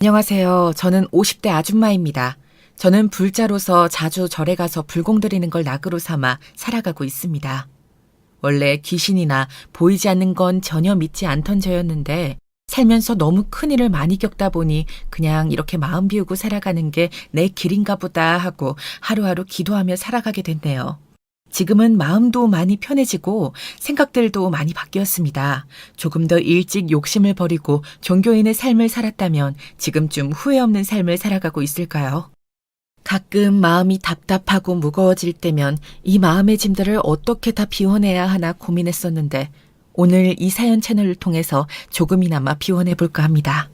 안녕하세요. 저는 50대 아줌마입니다. 저는 불자로서 자주 절에 가서 불공 드리는 걸 낙으로 삼아 살아가고 있습니다. 원래 귀신이나 보이지 않는 건 전혀 믿지 않던 저였는데 살면서 너무 큰일을 많이 겪다 보니 그냥 이렇게 마음 비우고 살아가는 게 내 길인가 보다 하고 하루하루 기도하며 살아가게 됐네요. 지금은 마음도 많이 편해지고 생각들도 많이 바뀌었습니다. 조금 더 일찍 욕심을 버리고 종교인의 삶을 살았다면 지금쯤 후회 없는 삶을 살아가고 있을까요? 가끔 마음이 답답하고 무거워질 때면 이 마음의 짐들을 어떻게 다 비워내야 하나 고민했었는데 오늘 이 사연 채널을 통해서 조금이나마 비워내볼까 합니다.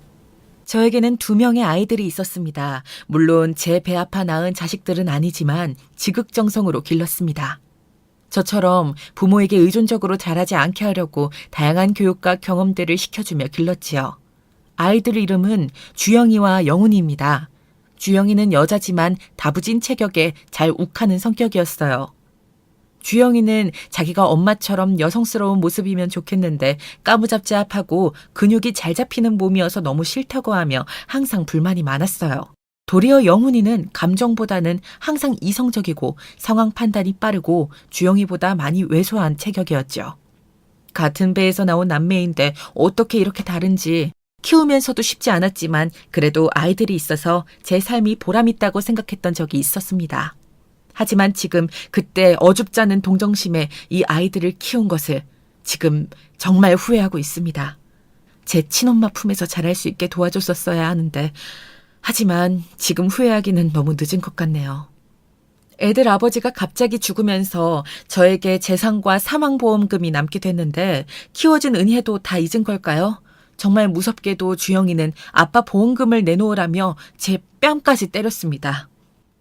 저에게는 2명의 아이들이 있었습니다. 물론 제 배 아파 낳은 자식들은 아니지만 지극정성으로 길렀습니다. 저처럼 부모에게 의존적으로 자라지 않게 하려고 다양한 교육과 경험들을 시켜주며 길렀지요. 아이들 이름은 주영이와 영훈이입니다. 주영이는 여자지만 다부진 체격에 잘 욱하는 성격이었어요. 주영이는 자기가 엄마처럼 여성스러운 모습이면 좋겠는데 까무잡잡하고 근육이 잘 잡히는 몸이어서 너무 싫다고 하며 항상 불만이 많았어요. 도리어 영훈이는 감정보다는 항상 이성적이고 상황 판단이 빠르고 주영이보다 많이 왜소한 체격이었죠. 같은 배에서 나온 남매인데 어떻게 이렇게 다른지 키우면서도 쉽지 않았지만 그래도 아이들이 있어서 제 삶이 보람있다고 생각했던 적이 있었습니다. 하지만 지금 그때 어줍잖은 동정심에 이 아이들을 키운 것을 지금 정말 후회하고 있습니다. 제 친엄마 품에서 자랄 수 있게 도와줬었어야 하는데 하지만 지금 후회하기는 너무 늦은 것 같네요. 애들 아버지가 갑자기 죽으면서 저에게 재산과 사망보험금이 남게 됐는데 키워준 은혜도 다 잊은 걸까요? 정말 무섭게도 주영이는 아빠 보험금을 내놓으라며 제 뺨까지 때렸습니다.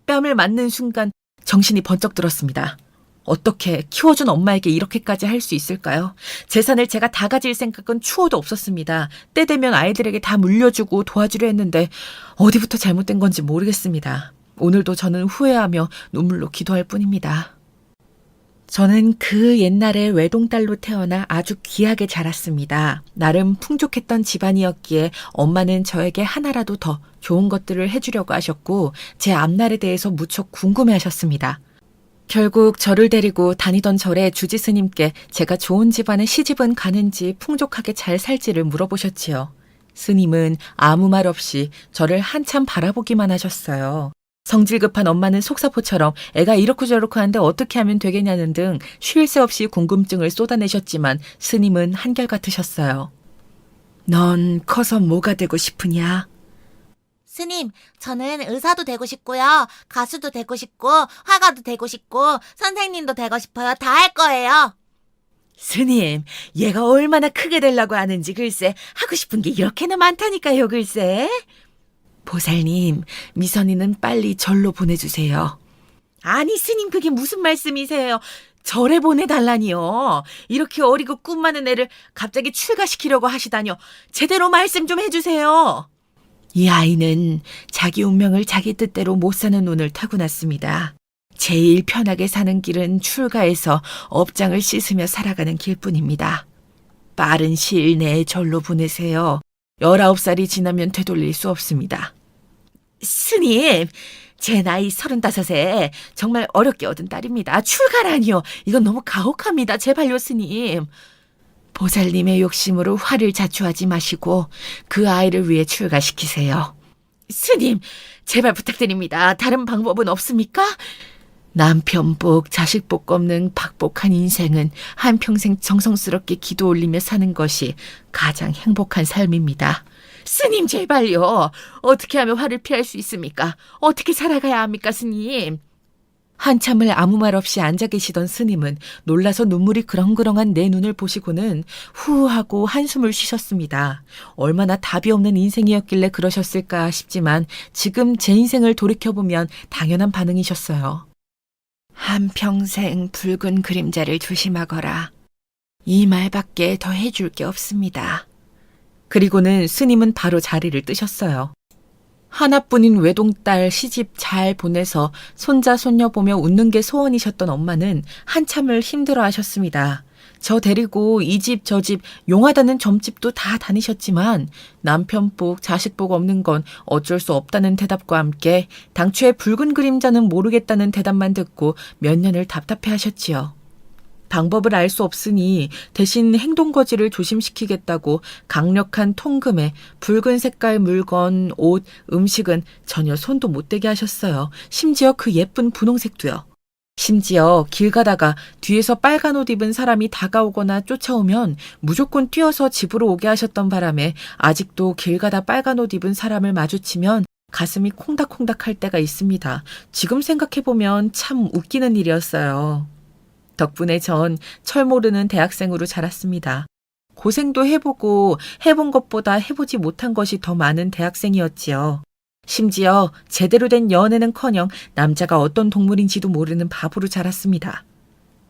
뺨을 맞는 순간 정신이 번쩍 들었습니다. 어떻게 키워준 엄마에게 이렇게까지 할 수 있을까요? 재산을 제가 다 가질 생각은 추호도 없었습니다. 때 되면 아이들에게 다 물려주고 도와주려 했는데 어디부터 잘못된 건지 모르겠습니다. 오늘도 저는 후회하며 눈물로 기도할 뿐입니다. 저는 그 옛날에 외동딸로 태어나 아주 귀하게 자랐습니다. 나름 풍족했던 집안이었기에 엄마는 저에게 하나라도 더 좋은 것들을 해주려고 하셨고 제 앞날에 대해서 무척 궁금해하셨습니다. 결국 저를 데리고 다니던 절의 주지스님께 제가 좋은 집안에 시집은 가는지 풍족하게 잘 살지를 물어보셨지요. 스님은 아무 말 없이 저를 한참 바라보기만 하셨어요. 성질 급한 엄마는 속사포처럼 애가 이렇고 저렇고 하는데 어떻게 하면 되겠냐는 등 쉴 새 없이 궁금증을 쏟아내셨지만 스님은 한결같으셨어요. 넌 커서 뭐가 되고 싶으냐? 스님, 저는 의사도 되고 싶고요. 가수도 되고 싶고, 화가도 되고 싶고, 선생님도 되고 싶어요. 다 할 거예요. 스님, 얘가 얼마나 크게 되려고 하는지 글쎄 하고 싶은 게 이렇게나 많다니까요 글쎄. 보살님, 미선이는 빨리 절로 보내주세요. 아니 스님 그게 무슨 말씀이세요? 절에 보내달라니요. 이렇게 어리고 꿈 많은 애를 갑자기 출가시키려고 하시다뇨. 제대로 말씀 좀 해주세요. 이 아이는 자기 운명을 자기 뜻대로 못 사는 운을 타고났습니다. 제일 편하게 사는 길은 출가해서 업장을 씻으며 살아가는 길뿐입니다. 빠른 시일 내에 절로 보내세요. 19살이 지나면 되돌릴 수 없습니다. 스님, 제 나이 35에 정말 어렵게 얻은 딸입니다. 출가라니요. 이건 너무 가혹합니다. 제발요, 스님. 보살님의 욕심으로 화를 자초하지 마시고 그 아이를 위해 출가시키세요. 스님, 제발 부탁드립니다. 다른 방법은 없습니까? 남편 복, 자식 복 없는 박복한 인생은 한평생 정성스럽게 기도 올리며 사는 것이 가장 행복한 삶입니다. 스님 제발요. 어떻게 하면 화를 피할 수 있습니까? 어떻게 살아가야 합니까, 스님? 한참을 아무 말 없이 앉아 계시던 스님은 놀라서 눈물이 그렁그렁한 내 눈을 보시고는 후하고 한숨을 쉬셨습니다. 얼마나 답이 없는 인생이었길래 그러셨을까 싶지만 지금 제 인생을 돌이켜보면 당연한 반응이셨어요. 한평생 붉은 그림자를 조심하거라. 이 말밖에 더 해줄 게 없습니다. 그리고는 스님은 바로 자리를 뜨셨어요. 하나뿐인 외동딸 시집 잘 보내서 손자 손녀 보며 웃는 게 소원이셨던 엄마는 한참을 힘들어하셨습니다. 저 데리고 이 집 저 집 용하다는 점집도 다 다니셨지만 남편 복 자식 복 없는 건 어쩔 수 없다는 대답과 함께 당초에 붉은 그림자는 모르겠다는 대답만 듣고 몇 년을 답답해 하셨지요. 방법을 알 수 없으니 대신 행동거지를 조심시키겠다고 강력한 통금에 붉은 색깔 물건, 옷, 음식은 전혀 손도 못 대게 하셨어요. 심지어 그 예쁜 분홍색도요. 심지어 길 가다가 뒤에서 빨간 옷 입은 사람이 다가오거나 쫓아오면 무조건 뛰어서 집으로 오게 하셨던 바람에 아직도 길 가다 빨간 옷 입은 사람을 마주치면 가슴이 콩닥콩닥 할 때가 있습니다. 지금 생각해보면 참 웃기는 일이었어요. 덕분에 전 철 모르는 대학생으로 자랐습니다. 고생도 해보고 해본 것보다 해보지 못한 것이 더 많은 대학생이었지요. 심지어 제대로 된 연애는커녕 남자가 어떤 동물인지도 모르는 바보로 자랐습니다.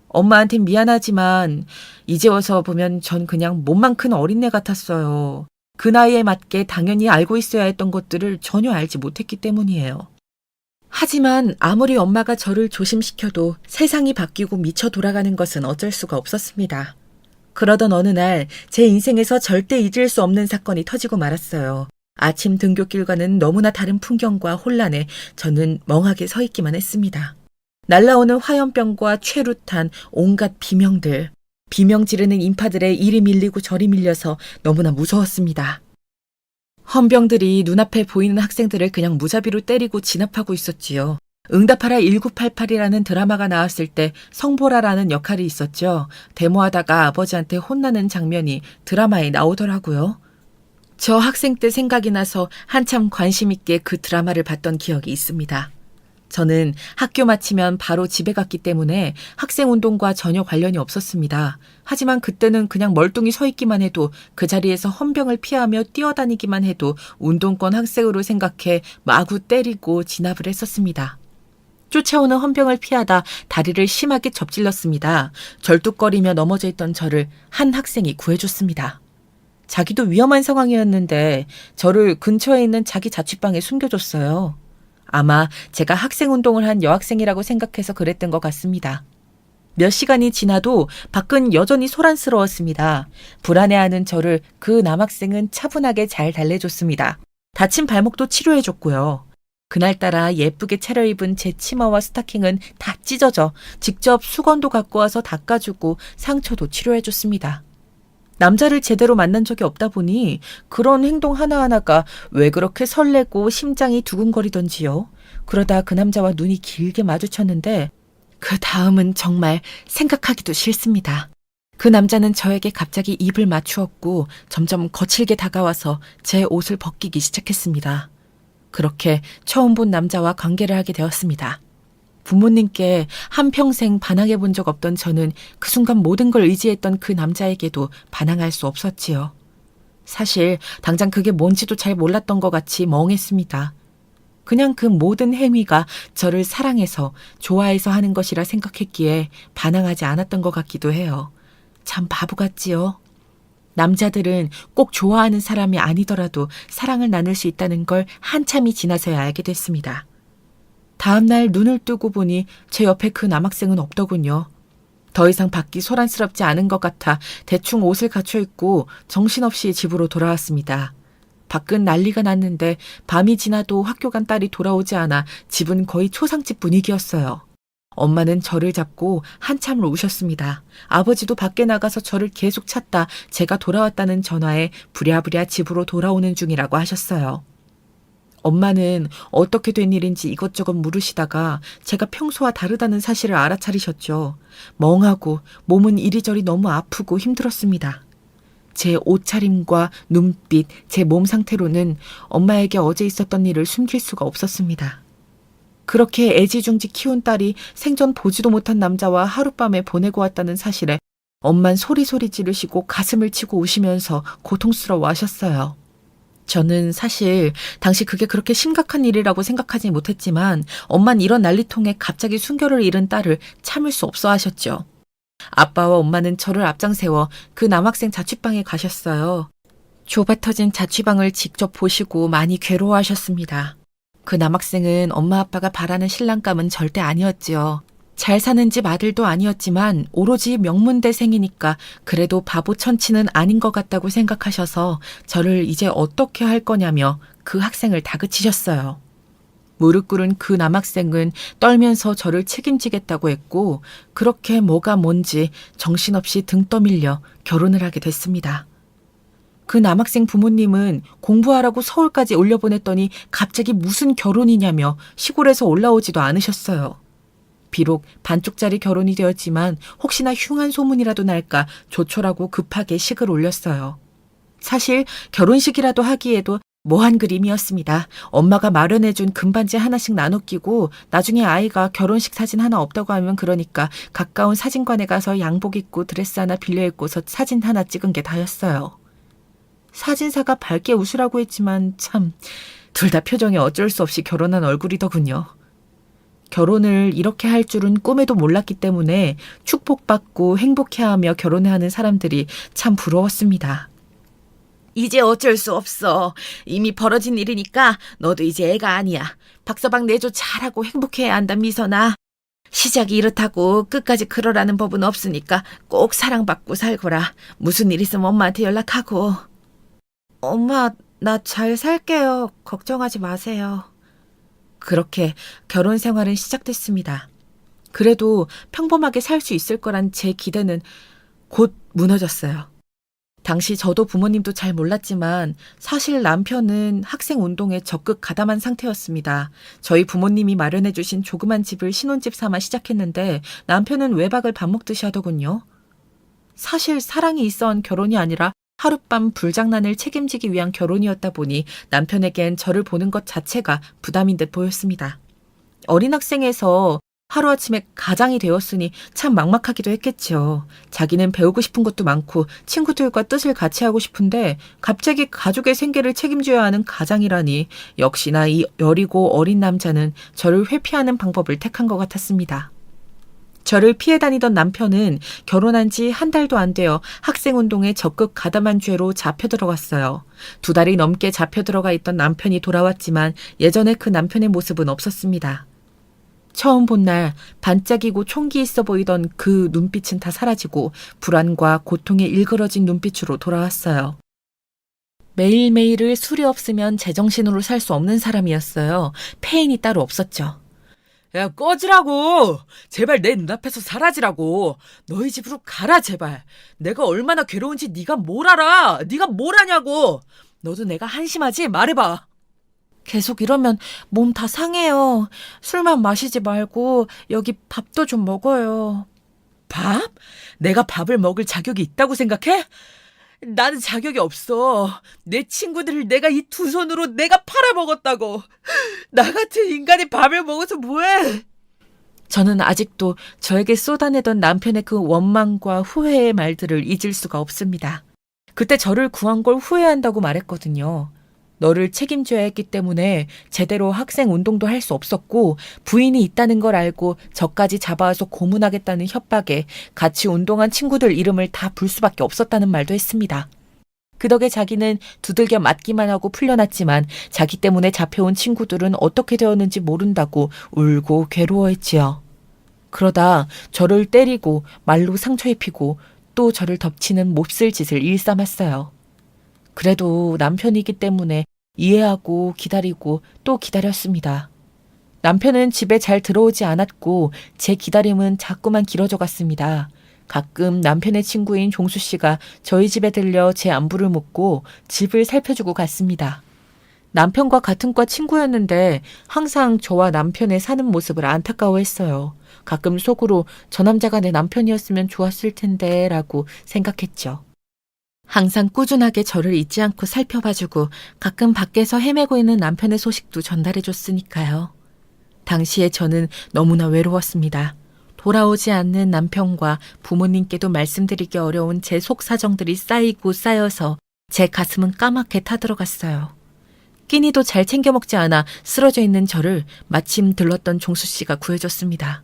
엄마한텐 미안하지만 이제 와서 보면 전 그냥 몸만 큰 어린애 같았어요. 그 나이에 맞게 당연히 알고 있어야 했던 것들을 전혀 알지 못했기 때문이에요. 하지만 아무리 엄마가 저를 조심시켜도 세상이 바뀌고 미쳐 돌아가는 것은 어쩔 수가 없었습니다. 그러던 어느 날 제 인생에서 절대 잊을 수 없는 사건이 터지고 말았어요. 아침 등굣길과는 너무나 다른 풍경과 혼란에 저는 멍하게 서 있기만 했습니다. 날라오는 화염병과 최루탄, 온갖 비명들, 비명 지르는 인파들의 이리 밀리고 저리 밀려서 너무나 무서웠습니다. 헌병들이 눈앞에 보이는 학생들을 그냥 무자비로 때리고 진압하고 있었지요. 응답하라 1988이라는 드라마가 나왔을 때 성보라라는 역할이 있었죠. 데모하다가 아버지한테 혼나는 장면이 드라마에 나오더라고요. 저 학생 때 생각이 나서 한참 관심 있게 그 드라마를 봤던 기억이 있습니다. 저는 학교 마치면 바로 집에 갔기 때문에 학생운동과 전혀 관련이 없었습니다. 하지만 그때는 그냥 멀뚱히 서 있기만 해도 그 자리에서 헌병을 피하며 뛰어다니기만 해도 운동권 학생으로 생각해 마구 때리고 진압을 했었습니다. 쫓아오는 헌병을 피하다 다리를 심하게 접질렀습니다. 절뚝거리며 넘어져 있던 저를 한 학생이 구해줬습니다. 자기도 위험한 상황이었는데 저를 근처에 있는 자기 자취방에 숨겨줬어요. 아마 제가 학생운동을 한 여학생이라고 생각해서 그랬던 것 같습니다. 몇 시간이 지나도 밖은 여전히 소란스러웠습니다. 불안해하는 저를 그 남학생은 차분하게 잘 달래줬습니다. 다친 발목도 치료해줬고요. 그날따라 예쁘게 차려입은 제 치마와 스타킹은 다 찢어져 직접 수건도 갖고 와서 닦아주고 상처도 치료해줬습니다. 남자를 제대로 만난 적이 없다 보니 그런 행동 하나하나가 왜 그렇게 설레고 심장이 두근거리던지요. 그러다 그 남자와 눈이 길게 마주쳤는데 그 다음은 정말 생각하기도 싫습니다. 그 남자는 저에게 갑자기 입을 맞추었고 점점 거칠게 다가와서 제 옷을 벗기기 시작했습니다. 그렇게 처음 본 남자와 관계를 하게 되었습니다. 부모님께 한평생 반항해 본 적 없던 저는 그 순간 모든 걸 의지했던 그 남자에게도 반항할 수 없었지요. 사실 당장 그게 뭔지도 잘 몰랐던 것 같이 멍했습니다. 그냥 그 모든 행위가 저를 사랑해서 좋아해서 하는 것이라 생각했기에 반항하지 않았던 것 같기도 해요. 참 바보 같지요. 남자들은 꼭 좋아하는 사람이 아니더라도 사랑을 나눌 수 있다는 걸 한참이 지나서야 알게 됐습니다. 다음날 눈을 뜨고 보니 제 옆에 그 남학생은 없더군요. 더 이상 밖이 소란스럽지 않은 것 같아 대충 옷을 갖춰 입고 정신없이 집으로 돌아왔습니다. 밖은 난리가 났는데 밤이 지나도 학교 간 딸이 돌아오지 않아 집은 거의 초상집 분위기였어요. 엄마는 저를 잡고 한참을 우셨습니다. 아버지도 밖에 나가서 저를 계속 찾다 제가 돌아왔다는 전화에 부랴부랴 집으로 돌아오는 중이라고 하셨어요. 엄마는 어떻게 된 일인지 이것저것 물으시다가 제가 평소와 다르다는 사실을 알아차리셨죠. 멍하고 몸은 이리저리 너무 아프고 힘들었습니다. 제 옷차림과 눈빛, 제 몸 상태로는 엄마에게 어제 있었던 일을 숨길 수가 없었습니다. 그렇게 애지중지 키운 딸이 생전 보지도 못한 남자와 하룻밤에 보내고 왔다는 사실에 엄만 소리소리 지르시고 가슴을 치고 우시면서 고통스러워 하셨어요. 저는 사실 당시 그게 그렇게 심각한 일이라고 생각하지 못했지만 엄만 이런 난리통에 갑자기 순결을 잃은 딸을 참을 수 없어 하셨죠. 아빠와 엄마는 저를 앞장세워 그 남학생 자취방에 가셨어요. 좁아터진 자취방을 직접 보시고 많이 괴로워하셨습니다. 그 남학생은 엄마 아빠가 바라는 신랑감은 절대 아니었지요. 잘 사는 집 아들도 아니었지만 오로지 명문대생이니까 그래도 바보 천치는 아닌 것 같다고 생각하셔서 저를 이제 어떻게 할 거냐며 그 학생을 다그치셨어요. 무릎 꿇은 그 남학생은 떨면서 저를 책임지겠다고 했고 그렇게 뭐가 뭔지 정신없이 등 떠밀려 결혼을 하게 됐습니다. 그 남학생 부모님은 공부하라고 서울까지 올려보냈더니 갑자기 무슨 결혼이냐며 시골에서 올라오지도 않으셨어요. 비록 반쪽짜리 결혼이 되었지만 혹시나 흉한 소문이라도 날까 조촐하고 급하게 식을 올렸어요. 사실 결혼식이라도 하기에도 모한 그림이었습니다. 엄마가 마련해준 금반지 하나씩 나눠 끼고 나중에 아이가 결혼식 사진 하나 없다고 하면 그러니까 가까운 사진관에 가서 양복 입고 드레스 하나 빌려 입고서 사진 하나 찍은 게 다였어요. 사진사가 밝게 웃으라고 했지만 참 둘 다 표정이 어쩔 수 없이 결혼한 얼굴이더군요. 결혼을 이렇게 할 줄은 꿈에도 몰랐기 때문에 축복받고 행복해하며 결혼하는 사람들이 참 부러웠습니다. 이제 어쩔 수 없어. 이미 벌어진 일이니까 너도 이제 애가 아니야. 박서방 내조 잘하고 행복해야 한다, 미선아. 시작이 이렇다고 끝까지 그러라는 법은 없으니까 꼭 사랑받고 살거라. 무슨 일 있으면 엄마한테 연락하고. 엄마, 나 잘 살게요. 걱정하지 마세요. 그렇게 결혼 생활은 시작됐습니다. 그래도 평범하게 살 수 있을 거란 제 기대는 곧 무너졌어요. 당시 저도 부모님도 잘 몰랐지만 사실 남편은 학생 운동에 적극 가담한 상태였습니다. 저희 부모님이 마련해 주신 조그만 집을 신혼집 삼아 시작했는데 남편은 외박을 밥 먹듯이 하더군요. 사실 사랑이 있어 한 결혼이 아니라 하룻밤 불장난을 책임지기 위한 결혼이었다 보니 남편에겐 저를 보는 것 자체가 부담인 듯 보였습니다. 어린 학생에서 하루아침에 가장이 되었으니 참 막막하기도 했겠죠. 자기는 배우고 싶은 것도 많고 친구들과 뜻을 같이 하고 싶은데 갑자기 가족의 생계를 책임져야 하는 가장이라니 역시나 이 여리고 어린 남자는 저를 회피하는 방법을 택한 것 같았습니다. 저를 피해 다니던 남편은 결혼한 지 한 달도 안 되어 학생운동에 적극 가담한 죄로 잡혀 들어갔어요. 2달이 넘게 잡혀 들어가 있던 남편이 돌아왔지만 예전에 그 남편의 모습은 없었습니다. 처음 본 날 반짝이고 총기 있어 보이던 그 눈빛은 다 사라지고 불안과 고통에 일그러진 눈빛으로 돌아왔어요. 매일매일을 술이 없으면 제정신으로 살 수 없는 사람이었어요. 패인이 따로 없었죠. 야, 꺼지라고! 제발 내 눈앞에서 사라지라고! 너희 집으로 가라, 제발! 내가 얼마나 괴로운지 네가 뭘 알아! 네가 뭘 아냐고! 너도 내가 한심하지? 말해봐! 계속 이러면 몸 다 상해요. 술만 마시지 말고 여기 밥도 좀 먹어요. 밥? 내가 밥을 먹을 자격이 있다고 생각해? 나는 자격이 없어. 내 친구들을 내가 이 2손으로 내가 팔아먹었다고. 나 같은 인간이 밥을 먹어서 뭐해? 저는 아직도 저에게 쏟아내던 남편의 그 원망과 후회의 말들을 잊을 수가 없습니다. 그때 저를 구한 걸 후회한다고 말했거든요. 너를 책임져야 했기 때문에 제대로 학생 운동도 할 수 없었고 부인이 있다는 걸 알고 저까지 잡아와서 고문하겠다는 협박에 같이 운동한 친구들 이름을 다 불 수밖에 없었다는 말도 했습니다. 그 덕에 자기는 두들겨 맞기만 하고 풀려났지만 자기 때문에 잡혀온 친구들은 어떻게 되었는지 모른다고 울고 괴로워했지요. 그러다 저를 때리고 말로 상처 입히고 또 저를 덮치는 몹쓸 짓을 일삼았어요. 그래도 남편이기 때문에 이해하고 기다리고 또 기다렸습니다. 남편은 집에 잘 들어오지 않았고 제 기다림은 자꾸만 길어져 갔습니다. 가끔 남편의 친구인 종수 씨가 저희 집에 들려 제 안부를 묻고 집을 살펴주고 갔습니다. 남편과 같은 과 친구였는데 항상 저와 남편의 사는 모습을 안타까워했어요. 가끔 속으로 저 남자가 내 남편이었으면 좋았을 텐데 라고 생각했죠. 항상 꾸준하게 저를 잊지 않고 살펴봐주고 가끔 밖에서 헤매고 있는 남편의 소식도 전달해줬으니까요. 당시에 저는 너무나 외로웠습니다. 돌아오지 않는 남편과 부모님께도 말씀드리기 어려운 제 속사정들이 쌓이고 쌓여서 제 가슴은 까맣게 타들어갔어요. 끼니도 잘 챙겨 먹지 않아 쓰러져 있는 저를 마침 들렀던 종수 씨가 구해줬습니다.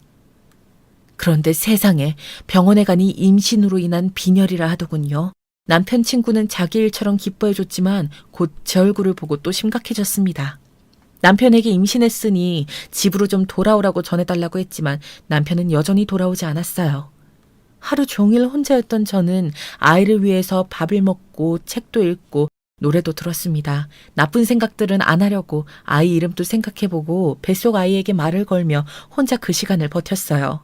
그런데 세상에 병원에 가니 임신으로 인한 빈혈이라 하더군요. 남편 친구는 자기 일처럼 기뻐해줬지만 곧 제 얼굴을 보고 또 심각해졌습니다. 남편에게 임신했으니 집으로 좀 돌아오라고 전해달라고 했지만 남편은 여전히 돌아오지 않았어요. 하루 종일 혼자였던 저는 아이를 위해서 밥을 먹고 책도 읽고 노래도 들었습니다. 나쁜 생각들은 안 하려고 아이 이름도 생각해보고 뱃속 아이에게 말을 걸며 혼자 그 시간을 버텼어요.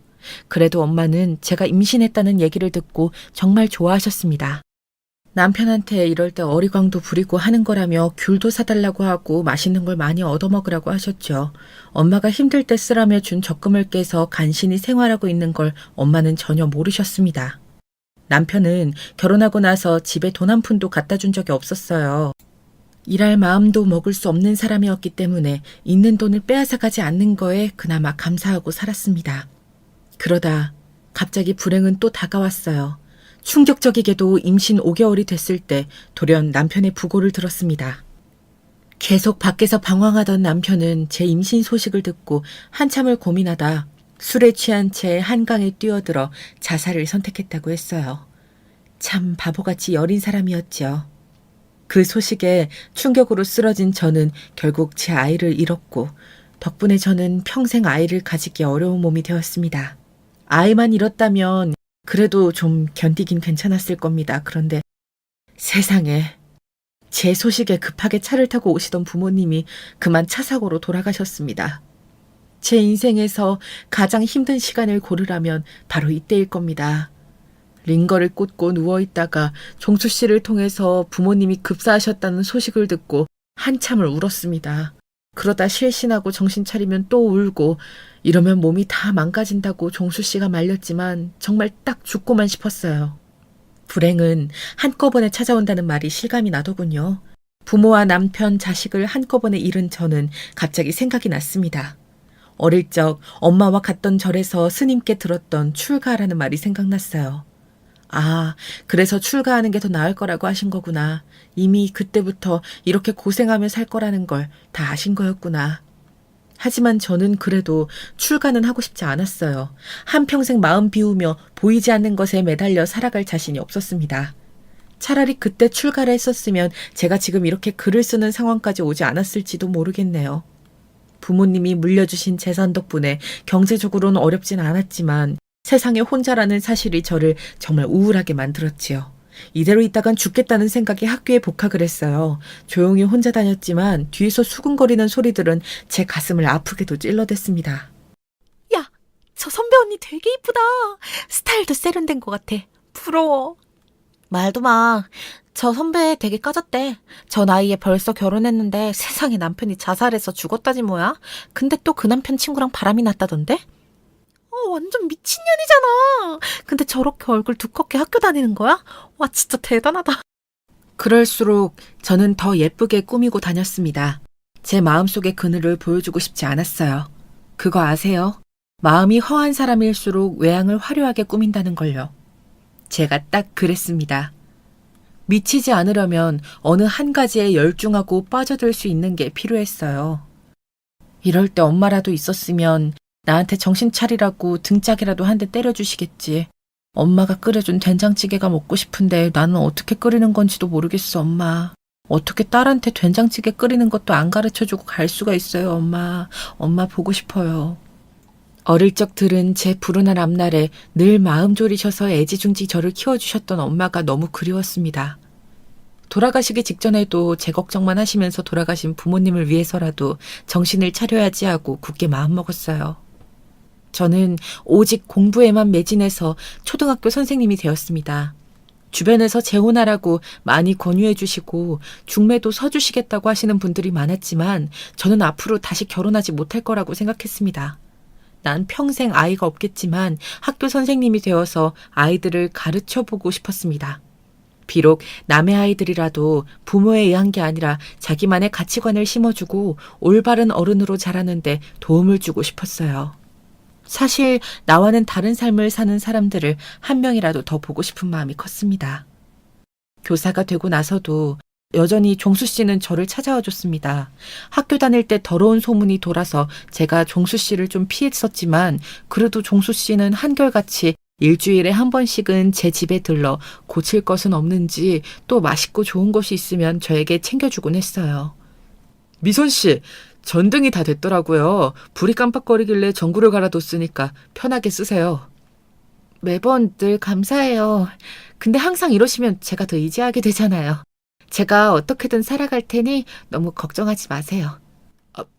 그래도 엄마는 제가 임신했다는 얘기를 듣고 정말 좋아하셨습니다. 남편한테 이럴 때 어리광도 부리고 하는 거라며 귤도 사달라고 하고 맛있는 걸 많이 얻어먹으라고 하셨죠. 엄마가 힘들 때 쓰라며 준 적금을 깨서 간신히 생활하고 있는 걸 엄마는 전혀 모르셨습니다. 남편은 결혼하고 나서 집에 돈 한 푼도 갖다 준 적이 없었어요. 일할 마음도 먹을 수 없는 사람이었기 때문에 있는 돈을 빼앗아가지 않는 거에 그나마 감사하고 살았습니다. 그러다 갑자기 불행은 또 다가왔어요. 충격적이게도 임신 5개월이 됐을 때 돌연 남편의 부고를 들었습니다. 계속 밖에서 방황하던 남편은 제 임신 소식을 듣고 한참을 고민하다 술에 취한 채 한강에 뛰어들어 자살을 선택했다고 했어요. 참 바보같이 여린 사람이었죠. 그 소식에 충격으로 쓰러진 저는 결국 제 아이를 잃었고 덕분에 저는 평생 아이를 가지기 어려운 몸이 되었습니다. 아이만 잃었다면 그래도 좀 견디긴 괜찮았을 겁니다. 그런데 세상에 제 소식에 급하게 차를 타고 오시던 부모님이 그만 차 사고로 돌아가셨습니다. 제 인생에서 가장 힘든 시간을 고르라면 바로 이때일 겁니다. 링거를 꽂고 누워있다가 종수 씨를 통해서 부모님이 급사하셨다는 소식을 듣고 한참을 울었습니다. 그러다 실신하고 정신 차리면 또 울고 이러면 몸이 다 망가진다고 종수 씨가 말렸지만 정말 딱 죽고만 싶었어요. 불행은 한꺼번에 찾아온다는 말이 실감이 나더군요. 부모와 남편, 자식을 한꺼번에 잃은 저는 갑자기 생각이 났습니다. 어릴 적 엄마와 갔던 절에서 스님께 들었던 출가하라는 말이 생각났어요. 아, 그래서 출가하는 게 더 나을 거라고 하신 거구나. 이미 그때부터 이렇게 고생하며 살 거라는 걸 다 아신 거였구나. 하지만 저는 그래도 출가는 하고 싶지 않았어요. 한평생 마음 비우며 보이지 않는 것에 매달려 살아갈 자신이 없었습니다. 차라리 그때 출가를 했었으면 제가 지금 이렇게 글을 쓰는 상황까지 오지 않았을지도 모르겠네요. 부모님이 물려주신 재산 덕분에 경제적으로는 어렵진 않았지만 세상에 혼자라는 사실이 저를 정말 우울하게 만들었지요. 이대로 있다간 죽겠다는 생각에 학교에 복학을 했어요. 조용히 혼자 다녔지만 뒤에서 수근거리는 소리들은 제 가슴을 아프게도 찔러댔습니다. 야, 저 선배 언니 되게 이쁘다. 스타일도 세련된 것 같아. 부러워. 말도 마. 저 선배 되게 까졌대. 저 나이에 벌써 결혼했는데 세상에 남편이 자살해서 죽었다지 뭐야. 근데 또 그 남편 친구랑 바람이 났다던데? 완전 미친년이잖아. 근데 저렇게 얼굴 두껍게 학교 다니는 거야? 와, 진짜 대단하다. 그럴수록 저는 더 예쁘게 꾸미고 다녔습니다. 제 마음속의 그늘을 보여주고 싶지 않았어요. 그거 아세요? 마음이 허한 사람일수록 외양을 화려하게 꾸민다는 걸요. 제가 딱 그랬습니다. 미치지 않으려면 어느 한 가지에 열중하고 빠져들 수 있는 게 필요했어요. 이럴 때 엄마라도 있었으면 나한테 정신 차리라고 등짝이라도 한 대 때려주시겠지. 엄마가 끓여준 된장찌개가 먹고 싶은데 나는 어떻게 끓이는 건지도 모르겠어, 엄마. 어떻게 딸한테 된장찌개 끓이는 것도 안 가르쳐주고 갈 수가 있어요, 엄마. 엄마 보고 싶어요. 어릴 적 들은 제 불운한 앞날에 늘 마음 졸이셔서 애지중지 저를 키워주셨던 엄마가 너무 그리웠습니다. 돌아가시기 직전에도 제 걱정만 하시면서 돌아가신 부모님을 위해서라도 정신을 차려야지 하고 굳게 마음먹었어요. 저는 오직 공부에만 매진해서 초등학교 선생님이 되었습니다. 주변에서 재혼하라고 많이 권유해 주시고 중매도 서주시겠다고 하시는 분들이 많았지만 저는 앞으로 다시 결혼하지 못할 거라고 생각했습니다. 난 평생 아이가 없겠지만 학교 선생님이 되어서 아이들을 가르쳐보고 싶었습니다. 비록 남의 아이들이라도 부모에 의한 게 아니라 자기만의 가치관을 심어주고 올바른 어른으로 자라는데 도움을 주고 싶었어요. 사실 나와는 다른 삶을 사는 사람들을 한 명이라도 더 보고 싶은 마음이 컸습니다. 교사가 되고 나서도 여전히 종수 씨는 저를 찾아와 줬습니다. 학교 다닐 때 더러운 소문이 돌아서 제가 종수 씨를 좀 피했었지만 그래도 종수 씨는 한결같이 일주일에 한 번씩은 제 집에 들러 고칠 것은 없는지 또 맛있고 좋은 것이 있으면 저에게 챙겨주곤 했어요. 미선 씨, 전등이 다 됐더라고요. 불이 깜빡거리길래 전구를 갈아뒀으니까 편하게 쓰세요. 매번 늘 감사해요. 근데 항상 이러시면 제가 더 의지하게 되잖아요. 제가 어떻게든 살아갈 테니 너무 걱정하지 마세요.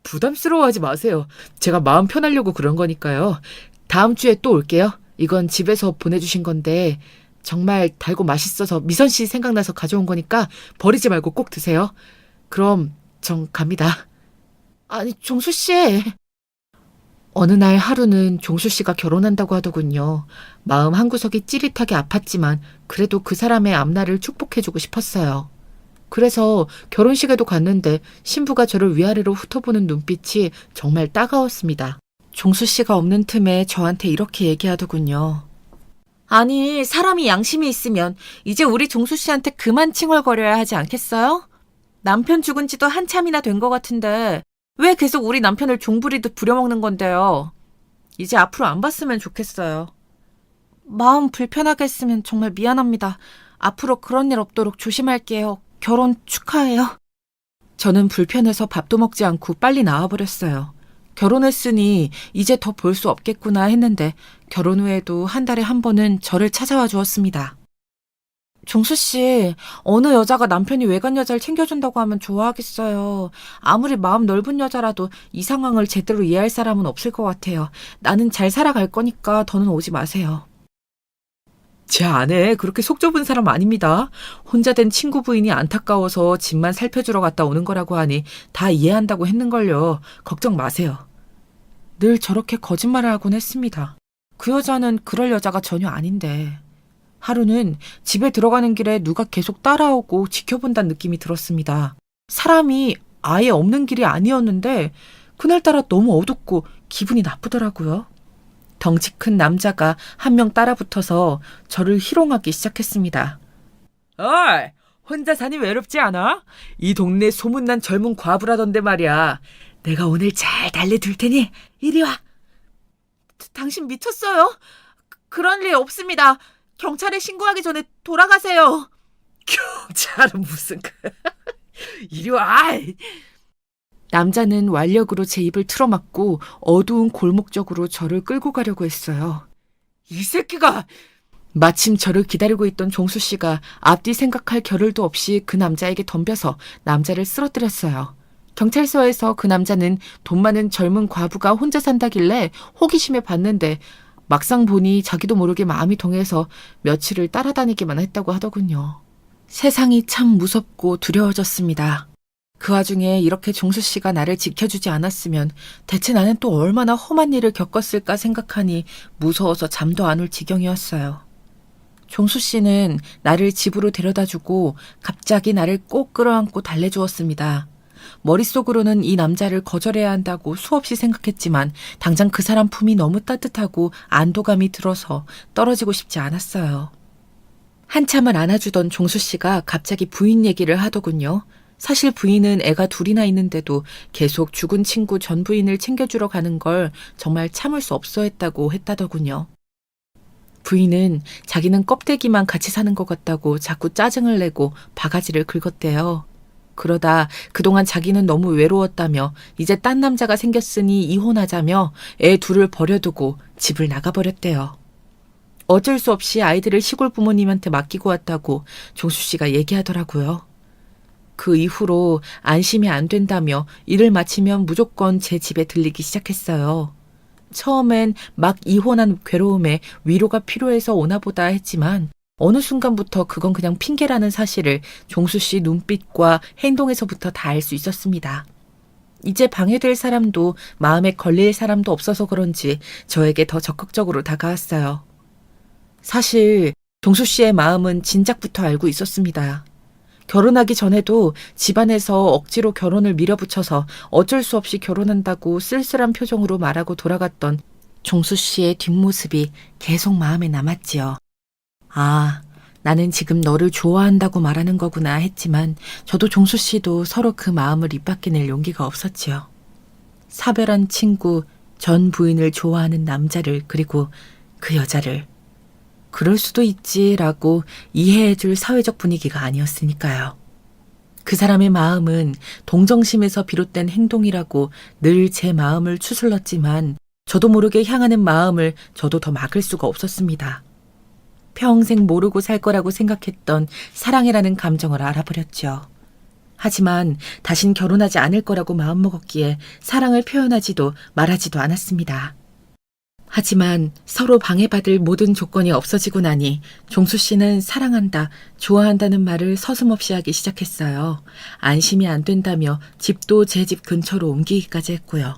부담스러워하지 마세요. 제가 마음 편하려고 그런 거니까요. 다음 주에 또 올게요. 이건 집에서 보내주신 건데 정말 달고 맛있어서 미선 씨 생각나서 가져온 거니까 버리지 말고 꼭 드세요. 그럼 전 갑니다. 아니, 종수 씨. 어느 날 하루는 종수 씨가 결혼한다고 하더군요. 마음 한구석이 찌릿하게 아팠지만 그래도 그 사람의 앞날을 축복해주고 싶었어요. 그래서 결혼식에도 갔는데 신부가 저를 위아래로 훑어보는 눈빛이 정말 따가웠습니다. 종수 씨가 없는 틈에 저한테 이렇게 얘기하더군요. 아니, 사람이 양심이 있으면 이제 우리 종수 씨한테 그만 칭얼거려야 하지 않겠어요? 남편 죽은 지도 한참이나 된 것 같은데 왜 계속 우리 남편을 종부리듯 부려먹는 건데요? 이제 앞으로 안 봤으면 좋겠어요. 마음 불편하게 했으면 정말 미안합니다. 앞으로 그런 일 없도록 조심할게요. 결혼 축하해요. 저는 불편해서 밥도 먹지 않고 빨리 나와버렸어요. 결혼했으니 이제 더 볼 수 없겠구나 했는데 결혼 후에도 한 달에 한 번은 저를 찾아와 주었습니다. 종수 씨, 어느 여자가 남편이 외간 여자를 챙겨준다고 하면 좋아하겠어요. 아무리 마음 넓은 여자라도 이 상황을 제대로 이해할 사람은 없을 것 같아요. 나는 잘 살아갈 거니까 더는 오지 마세요. 제 아내 그렇게 속 좁은 사람 아닙니다. 혼자 된 친구 부인이 안타까워서 집만 살펴주러 갔다 오는 거라고 하니 다 이해한다고 했는걸요. 걱정 마세요. 늘 저렇게 거짓말을 하곤 했습니다. 그 여자는 그럴 여자가 전혀 아닌데. 하루는 집에 들어가는 길에 누가 계속 따라오고 지켜본다는 느낌이 들었습니다. 사람이 아예 없는 길이 아니었는데 그날따라 너무 어둡고 기분이 나쁘더라고요. 덩치 큰 남자가 한 명 따라붙어서 저를 희롱하기 시작했습니다. 어이, 혼자 사니 외롭지 않아? 이 동네 소문난 젊은 과부라던데 말이야. 내가 오늘 잘 달래둘 테니 이리 와. 당신 미쳤어요? 그런 일 없습니다. 경찰에 신고하기 전에 돌아가세요. 경찰은 무슨 이리 와. 남자는 완력으로 제 입을 틀어막고 어두운 골목 쪽으로 저를 끌고 가려고 했어요. 이 새끼가! 마침 저를 기다리고 있던 종수 씨가 앞뒤 생각할 겨를도 없이 그 남자에게 덤벼서 남자를 쓰러뜨렸어요. 경찰서에서 그 남자는 돈 많은 젊은 과부가 혼자 산다길래 호기심에 봤는데 막상 보니 자기도 모르게 마음이 동해서 며칠을 따라다니기만 했다고 하더군요. 세상이 참 무섭고 두려워졌습니다. 그 와중에 이렇게 종수 씨가 나를 지켜주지 않았으면 대체 나는 또 얼마나 험한 일을 겪었을까 생각하니 무서워서 잠도 안 올 지경이었어요. 종수 씨는 나를 집으로 데려다주고 갑자기 나를 꼭 끌어안고 달래주었습니다. 머릿속으로는 이 남자를 거절해야 한다고 수없이 생각했지만 당장 그 사람 품이 너무 따뜻하고 안도감이 들어서 떨어지고 싶지 않았어요. 한참을 안아주던 종수 씨가 갑자기 부인 얘기를 하더군요. 사실 부인은 애가 둘이나 있는데도 계속 죽은 친구 전 부인을 챙겨주러 가는 걸 정말 참을 수 없어 했다고 했다더군요. 부인은 자기는 껍데기만 같이 사는 것 같다고 자꾸 짜증을 내고 바가지를 긁었대요. 그러다 그동안 자기는 너무 외로웠다며 이제 딴 남자가 생겼으니 이혼하자며 애 둘을 버려두고 집을 나가버렸대요. 어쩔 수 없이 아이들을 시골 부모님한테 맡기고 왔다고 종수 씨가 얘기하더라고요. 그 이후로 안심이 안 된다며 일을 마치면 무조건 제 집에 들리기 시작했어요. 처음엔 막 이혼한 괴로움에 위로가 필요해서 오나 보다 했지만 어느 순간부터 그건 그냥 핑계라는 사실을 종수 씨 눈빛과 행동에서부터 다 알 수 있었습니다. 이제 방해될 사람도 마음에 걸릴 사람도 없어서 그런지 저에게 더 적극적으로 다가왔어요. 사실 종수 씨의 마음은 진작부터 알고 있었습니다. 결혼하기 전에도 집안에서 억지로 결혼을 밀어붙여서 어쩔 수 없이 결혼한다고 쓸쓸한 표정으로 말하고 돌아갔던 종수 씨의 뒷모습이 계속 마음에 남았지요. 아, 나는 지금 너를 좋아한다고 말하는 거구나 했지만 저도 종수 씨도 서로 그 마음을 입 밖에 낼 용기가 없었지요. 사별한 친구, 전 부인을 좋아하는 남자를 그리고 그 여자를 그럴 수도 있지라고 이해해줄 사회적 분위기가 아니었으니까요. 그 사람의 마음은 동정심에서 비롯된 행동이라고 늘 제 마음을 추슬렀지만 저도 모르게 향하는 마음을 저도 더 막을 수가 없었습니다. 평생 모르고 살 거라고 생각했던 사랑이라는 감정을 알아버렸죠. 하지만 다신 결혼하지 않을 거라고 마음먹었기에 사랑을 표현하지도 말하지도 않았습니다. 하지만 서로 방해받을 모든 조건이 없어지고 나니 종수 씨는 사랑한다, 좋아한다는 말을 서슴없이 하기 시작했어요. 안심이 안 된다며 집도 제 집 근처로 옮기기까지 했고요.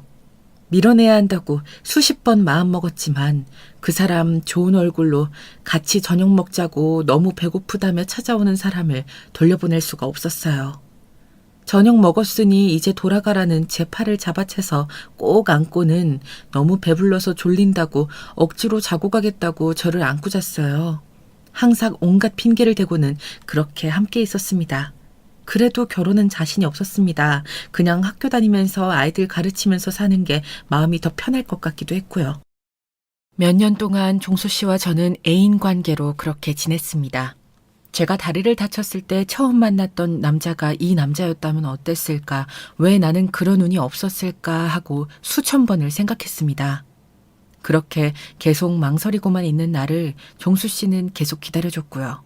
밀어내야 한다고 수십 번 마음먹었지만 그 사람 좋은 얼굴로 같이 저녁 먹자고 너무 배고프다며 찾아오는 사람을 돌려보낼 수가 없었어요. 저녁 먹었으니 이제 돌아가라는 제 팔을 잡아채서 꼭 안고는 너무 배불러서 졸린다고 억지로 자고 가겠다고 저를 안고 잤어요. 항상 온갖 핑계를 대고는 그렇게 함께 있었습니다. 그래도 결혼은 자신이 없었습니다. 그냥 학교 다니면서 아이들 가르치면서 사는 게 마음이 더 편할 것 같기도 했고요. 몇 년 동안 종수 씨와 저는 애인 관계로 그렇게 지냈습니다. 제가 다리를 다쳤을 때 처음 만났던 남자가 이 남자였다면 어땠을까, 왜 나는 그런 운이 없었을까 하고 수천 번을 생각했습니다. 그렇게 계속 망설이고만 있는 나를 종수 씨는 계속 기다려줬고요.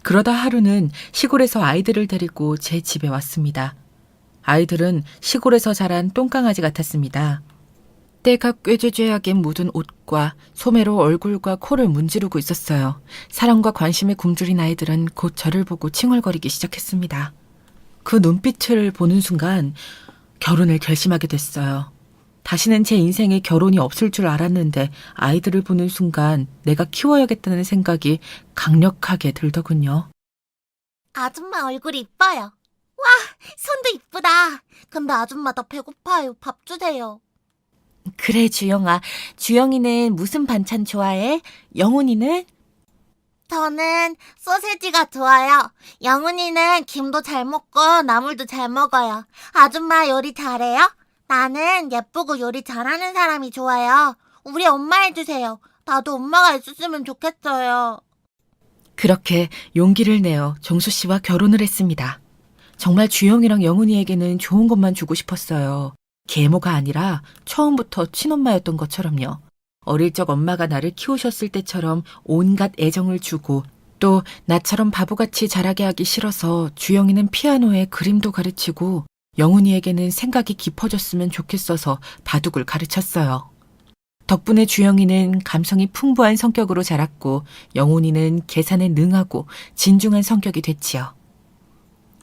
그러다 하루는 시골에서 아이들을 데리고 제 집에 왔습니다. 아이들은 시골에서 자란 똥강아지 같았습니다. 때가 꾀죄죄하게 묻은 옷과 소매로 얼굴과 코를 문지르고 있었어요. 사랑과 관심에 굶주린 아이들은 곧 저를 보고 칭얼거리기 시작했습니다. 그 눈빛을 보는 순간 결혼을 결심하게 됐어요. 다시는 제 인생에 결혼이 없을 줄 알았는데 아이들을 보는 순간 내가 키워야겠다는 생각이 강력하게 들더군요. 아줌마 얼굴이 이뻐요. 와, 손도 이쁘다. 근데 아줌마 나 배고파요. 밥 주세요. 그래, 주영아. 주영이는 무슨 반찬 좋아해? 영훈이는? 저는 소세지가 좋아요. 영훈이는 김도 잘 먹고 나물도 잘 먹어요. 아줌마 요리 잘해요? 나는 예쁘고 요리 잘하는 사람이 좋아요. 우리 엄마 해주세요. 나도 엄마가 있었으면 좋겠어요. 그렇게 용기를 내어 종수 씨와 결혼을 했습니다. 정말 주영이랑 영훈이에게는 좋은 것만 주고 싶었어요. 계모가 아니라 처음부터 친엄마였던 것처럼요. 어릴 적 엄마가 나를 키우셨을 때처럼 온갖 애정을 주고 또 나처럼 바보같이 자라게 하기 싫어서 주영이는 피아노에 그림도 가르치고 영훈이에게는 생각이 깊어졌으면 좋겠어서 바둑을 가르쳤어요. 덕분에 주영이는 감성이 풍부한 성격으로 자랐고 영훈이는 계산에 능하고 진중한 성격이 됐지요.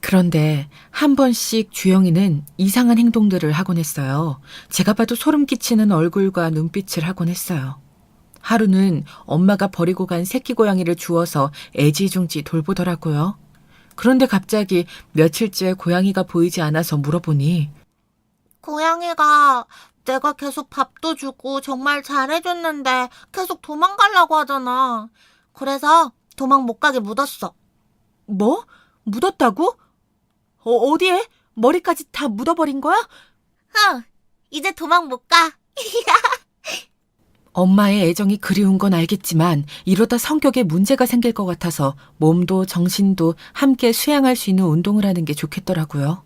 그런데 한 번씩 주영이는 이상한 행동들을 하곤 했어요. 제가 봐도 소름 끼치는 얼굴과 눈빛을 하곤 했어요. 하루는 엄마가 버리고 간 새끼 고양이를 주워서 애지중지 돌보더라고요. 그런데 갑자기 며칠째 고양이가 보이지 않아서 물어보니 고양이가 내가 계속 밥도 주고 정말 잘해줬는데 계속 도망가려고 하잖아. 그래서 도망 못 가게 묻었어. 뭐? 묻었다고? 어디에? 머리까지 다 묻어버린 거야? 이제 도망 못 가. 엄마의 애정이 그리운 건 알겠지만 이러다 성격에 문제가 생길 것 같아서 몸도 정신도 함께 수양할 수 있는 운동을 하는 게 좋겠더라고요.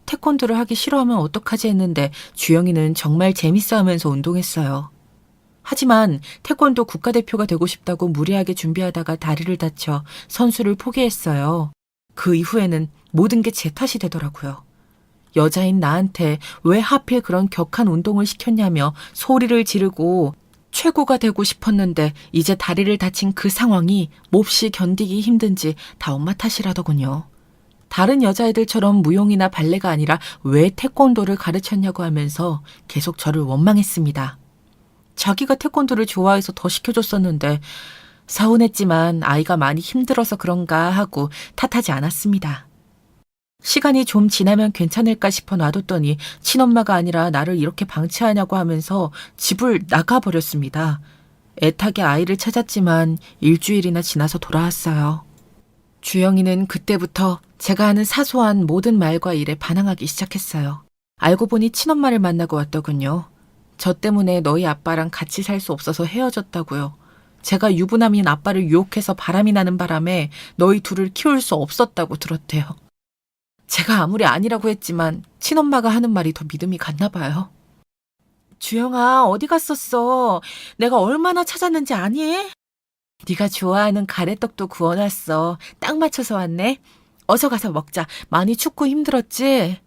태권도를 하기 싫어하면 어떡하지 했는데 주영이는 정말 재밌어 하면서 운동했어요. 하지만 태권도 국가대표가 되고 싶다고 무리하게 준비하다가 다리를 다쳐 선수를 포기했어요. 그 이후에는 모든 게 제 탓이 되더라고요. 여자인 나한테 왜 하필 그런 격한 운동을 시켰냐며 소리를 지르고 최고가 되고 싶었는데 이제 다리를 다친 그 상황이 몹시 견디기 힘든지 다 엄마 탓이라더군요. 다른 여자애들처럼 무용이나 발레가 아니라 왜 태권도를 가르쳤냐고 하면서 계속 저를 원망했습니다. 자기가 태권도를 좋아해서 더 시켜줬었는데 서운했지만 아이가 많이 힘들어서 그런가 하고 탓하지 않았습니다. 시간이 좀 지나면 괜찮을까 싶어 놔뒀더니 친엄마가 아니라 나를 이렇게 방치하냐고 하면서 집을 나가버렸습니다. 애타게 아이를 찾았지만 일주일이나 지나서 돌아왔어요. 주영이는 그때부터 제가 하는 사소한 모든 말과 일에 반항하기 시작했어요. 알고 보니 친엄마를 만나고 왔더군요. 저 때문에 너희 아빠랑 같이 살 수 없어서 헤어졌다고요. 제가 유부남인 아빠를 유혹해서 바람이 나는 바람에 너희 둘을 키울 수 없었다고 들었대요. 제가 아무리 아니라고 했지만 친엄마가 하는 말이 더 믿음이 갔나 봐요. 주영아, 어디 갔었어? 내가 얼마나 찾았는지 아니? 네가 좋아하는 가래떡도 구워놨어. 딱 맞춰서 왔네. 어서 가서 먹자. 많이 춥고 힘들었지?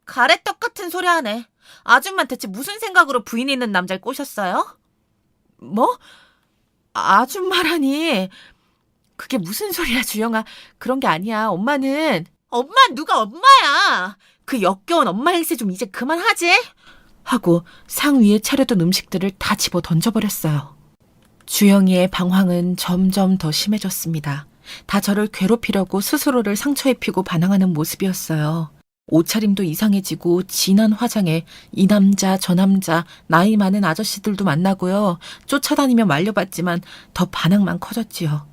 가래떡 같은 소리 하네. 아줌마 대체 무슨 생각으로 부인 있는 남자를 꼬셨어요? 뭐? 아줌마라니. 그게 무슨 소리야, 주영아. 그런 게 아니야. 엄마는. 엄마 누가 엄마야? 그 역겨운 엄마 행세 좀 이제 그만하지? 하고 상 위에 차려둔 음식들을 다 집어 던져버렸어요. 주영이의 방황은 점점 더 심해졌습니다. 다 저를 괴롭히려고 스스로를 상처 입히고 반항하는 모습이었어요. 옷차림도 이상해지고 진한 화장에 이 남자 저 남자 나이 많은 아저씨들도 만나고요. 쫓아다니며 말려봤지만 더 반항만 커졌지요.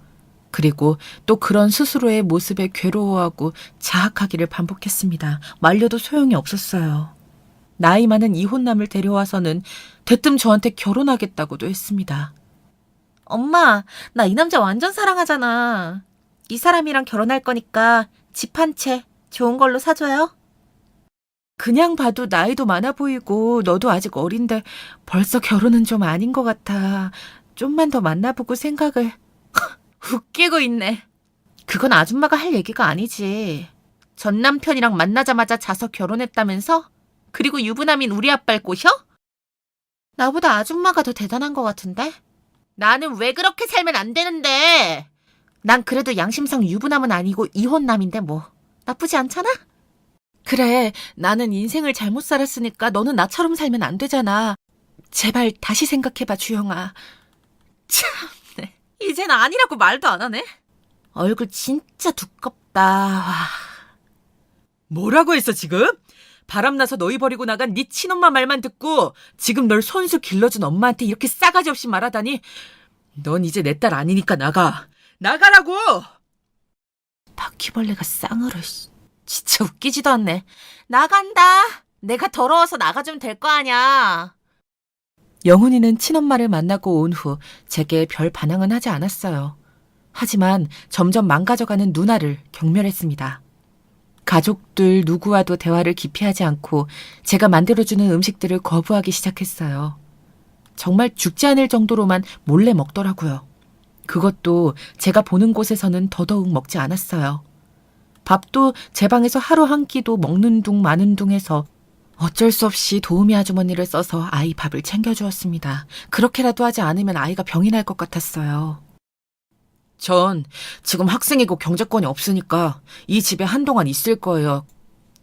그리고 또 그런 스스로의 모습에 괴로워하고 자학하기를 반복했습니다. 말려도 소용이 없었어요. 나이 많은 이혼남을 데려와서는 대뜸 저한테 결혼하겠다고도 했습니다. 엄마, 나 이 남자 완전 사랑하잖아. 이 사람이랑 결혼할 거니까 집 한 채 좋은 걸로 사줘요. 그냥 봐도 나이도 많아 보이고 너도 아직 어린데 벌써 결혼은 좀 아닌 것 같아. 좀만 더 만나보고 생각을. 웃기고 있네. 그건 아줌마가 할 얘기가 아니지. 전 남편이랑 만나자마자 자서 결혼했다면서? 그리고 유부남인 우리 아빠를 꼬셔? 나보다 아줌마가 더 대단한 것 같은데? 나는 왜 그렇게 살면 안 되는데? 난 그래도 양심상 유부남은 아니고 이혼남인데 뭐. 나쁘지 않잖아? 그래, 나는 인생을 잘못 살았으니까 너는 나처럼 살면 안 되잖아. 제발 다시 생각해봐, 주영아. 참네. 이젠 아니라고 말도 안 하네. 얼굴 진짜 두껍다. 와. 뭐라고 했어, 지금? 바람나서 너희 버리고 나간 네 친엄마 말만 듣고 지금 널 손수 길러준 엄마한테 이렇게 싸가지 없이 말하다니. 넌 이제 내 딸 아니니까 나가. 나가라고! 바퀴벌레가 쌍으로. 진짜 웃기지도 않네. 나간다. 내가 더러워서 나가주면 될 거 아냐. 영훈이는 친엄마를 만나고 온 후 제게 별 반항은 하지 않았어요. 하지만 점점 망가져가는 누나를 경멸했습니다. 가족들 누구와도 대화를 깊이 하지 않고 제가 만들어주는 음식들을 거부하기 시작했어요. 정말 죽지 않을 정도로만 몰래 먹더라고요. 그것도 제가 보는 곳에서는 더더욱 먹지 않았어요. 밥도 제 방에서 하루 한 끼도 먹는 둥 마는 둥 해서 어쩔 수 없이 도우미 아주머니를 써서 아이 밥을 챙겨주었습니다. 그렇게라도 하지 않으면 아이가 병이 날 것 같았어요. 전 지금 학생이고 경제권이 없으니까 이 집에 한동안 있을 거예요.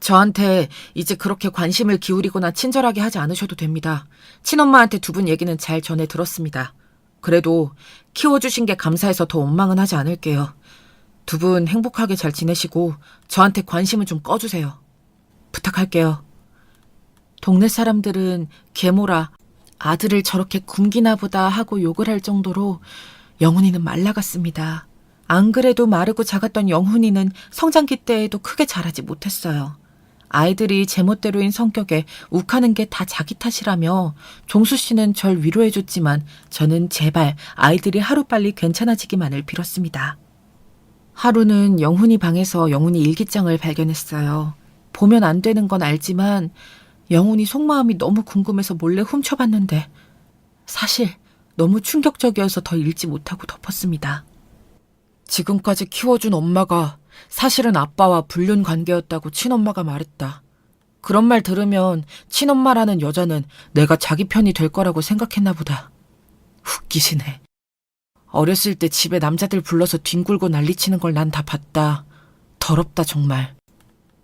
저한테 이제 그렇게 관심을 기울이거나 친절하게 하지 않으셔도 됩니다. 친엄마한테 두 분 얘기는 잘 전해 들었습니다. 그래도 키워주신 게 감사해서 더 원망은 하지 않을게요. 두 분 행복하게 잘 지내시고 저한테 관심을 좀 꺼주세요. 부탁할게요. 동네 사람들은 계모라 아들을 저렇게 굶기나 보다 하고 욕을 할 정도로 영훈이는 말라갔습니다. 안 그래도 마르고 작았던 영훈이는 성장기 때에도 크게 자라지 못했어요. 아이들이 제멋대로인 성격에 욱하는 게 다 자기 탓이라며 종수 씨는 절 위로해줬지만 저는 제발 아이들이 하루빨리 괜찮아지기만을 빌었습니다. 하루는 영훈이 방에서 영훈이 일기장을 발견했어요. 보면 안 되는 건 알지만 영훈이 속마음이 너무 궁금해서 몰래 훔쳐봤는데 사실 너무 충격적이어서 더 읽지 못하고 덮었습니다. 지금까지 키워준 엄마가 사실은 아빠와 불륜 관계였다고 친엄마가 말했다. 그런 말 들으면 친엄마라는 여자는 내가 자기 편이 될 거라고 생각했나 보다. 웃기시네. 어렸을 때 집에 남자들 불러서 뒹굴고 난리치는 걸 난 다 봤다. 더럽다 정말.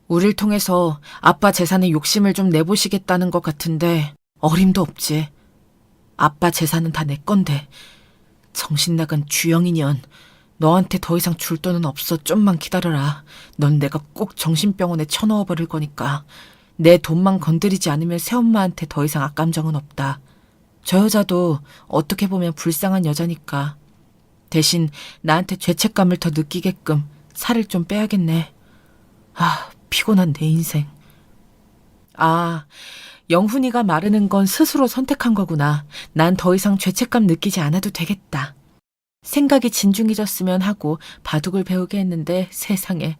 우릴 통해서 아빠 재산에 욕심을 좀 내보시겠다는 것 같은데 어림도 없지. 아빠 재산은 다 내 건데. 정신 나간 주영이년. 너한테 더 이상 줄 돈은 없어. 좀만 기다려라. 넌 내가 꼭 정신병원에 쳐넣어버릴 거니까. 내 돈만 건드리지 않으면 새엄마한테 더 이상 악감정은 없다. 저 여자도 어떻게 보면 불쌍한 여자니까. 대신 나한테 죄책감을 더 느끼게끔 살을 좀 빼야겠네. 아, 피곤한 내 인생. 아, 영훈이가 마르는 건 스스로 선택한 거구나. 난 더 이상 죄책감 느끼지 않아도 되겠다. 생각이 진중해졌으면 하고 바둑을 배우게 했는데 세상에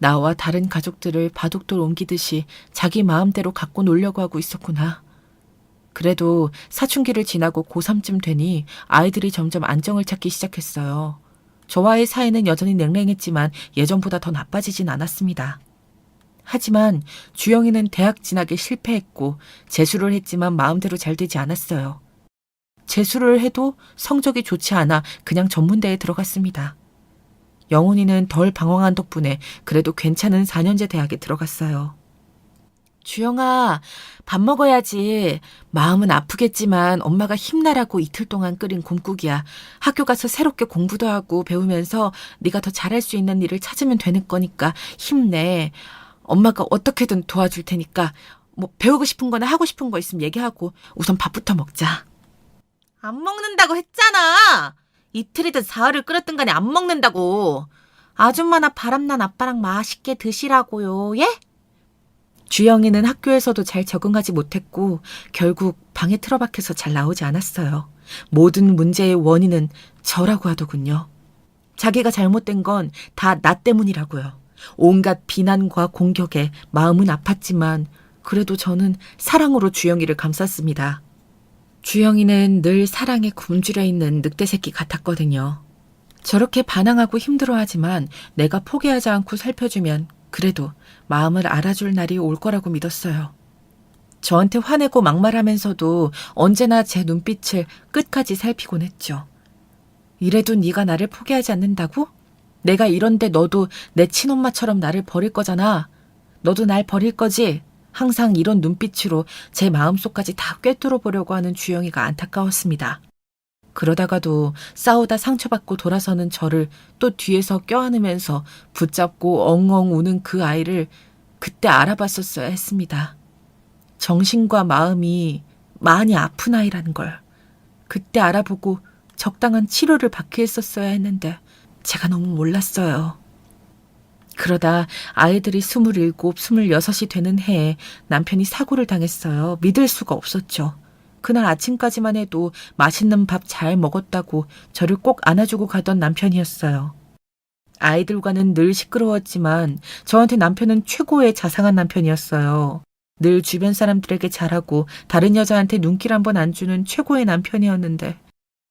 나와 다른 가족들을 바둑돌 옮기듯이 자기 마음대로 갖고 놀려고 하고 있었구나. 그래도 사춘기를 지나고 고3쯤 되니 아이들이 점점 안정을 찾기 시작했어요. 저와의 사이는 여전히 냉랭했지만 예전보다 더 나빠지진 않았습니다. 하지만 주영이는 대학 진학에 실패했고 재수를 했지만 마음대로 잘 되지 않았어요. 재수를 해도 성적이 좋지 않아 그냥 전문대에 들어갔습니다. 영훈이는 덜 방황한 덕분에 그래도 괜찮은 4년제 대학에 들어갔어요. 주영아, 밥 먹어야지. 마음은 아프겠지만 엄마가 힘내라고 이틀 동안 끓인 곰국이야. 학교 가서 새롭게 공부도 하고 배우면서 네가 더 잘할 수 있는 일을 찾으면 되는 거니까 힘내. 엄마가 어떻게든 도와줄 테니까 뭐 배우고 싶은 거나 하고 싶은 거 있으면 얘기하고 우선 밥부터 먹자. 안 먹는다고 했잖아. 이틀이든 사흘을 끓였든 간에 안 먹는다고. 아줌마나 바람난 아빠랑 맛있게 드시라고요. 예? 주영이는 학교에서도 잘 적응하지 못했고 결국 방에 틀어박혀서 잘 나오지 않았어요. 모든 문제의 원인은 저라고 하더군요. 자기가 잘못된 건 다 나 때문이라고요. 온갖 비난과 공격에 마음은 아팠지만 그래도 저는 사랑으로 주영이를 감쌌습니다. 주영이는 늘 사랑에 굶주려 있는 늑대 새끼 같았거든요. 저렇게 반항하고 힘들어하지만 내가 포기하지 않고 살펴주면 그래도 마음을 알아줄 날이 올 거라고 믿었어요. 저한테 화내고 막말하면서도 언제나 제 눈빛을 끝까지 살피곤 했죠. 이래도 네가 나를 포기하지 않는다고? 내가 이런데 너도 내 친엄마처럼 나를 버릴 거잖아. 너도 날 버릴 거지? 항상 이런 눈빛으로 제 마음속까지 다 꿰뚫어 보려고 하는 주영이가 안타까웠습니다. 그러다가도 싸우다 상처받고 돌아서는 저를 또 뒤에서 껴안으면서 붙잡고 엉엉 우는 그 아이를 그때 알아봤었어야 했습니다. 정신과 마음이 많이 아픈 아이라는 걸 그때 알아보고 적당한 치료를 받게 했었어야 했는데 제가 너무 몰랐어요. 그러다 아이들이 27, 26이 되는 해에 남편이 사고를 당했어요. 믿을 수가 없었죠. 그날 아침까지만 해도 맛있는 밥 잘 먹었다고 저를 꼭 안아주고 가던 남편이었어요. 아이들과는 늘 시끄러웠지만 저한테 남편은 최고의 자상한 남편이었어요. 늘 주변 사람들에게 잘하고 다른 여자한테 눈길 한번 안 주는 최고의 남편이었는데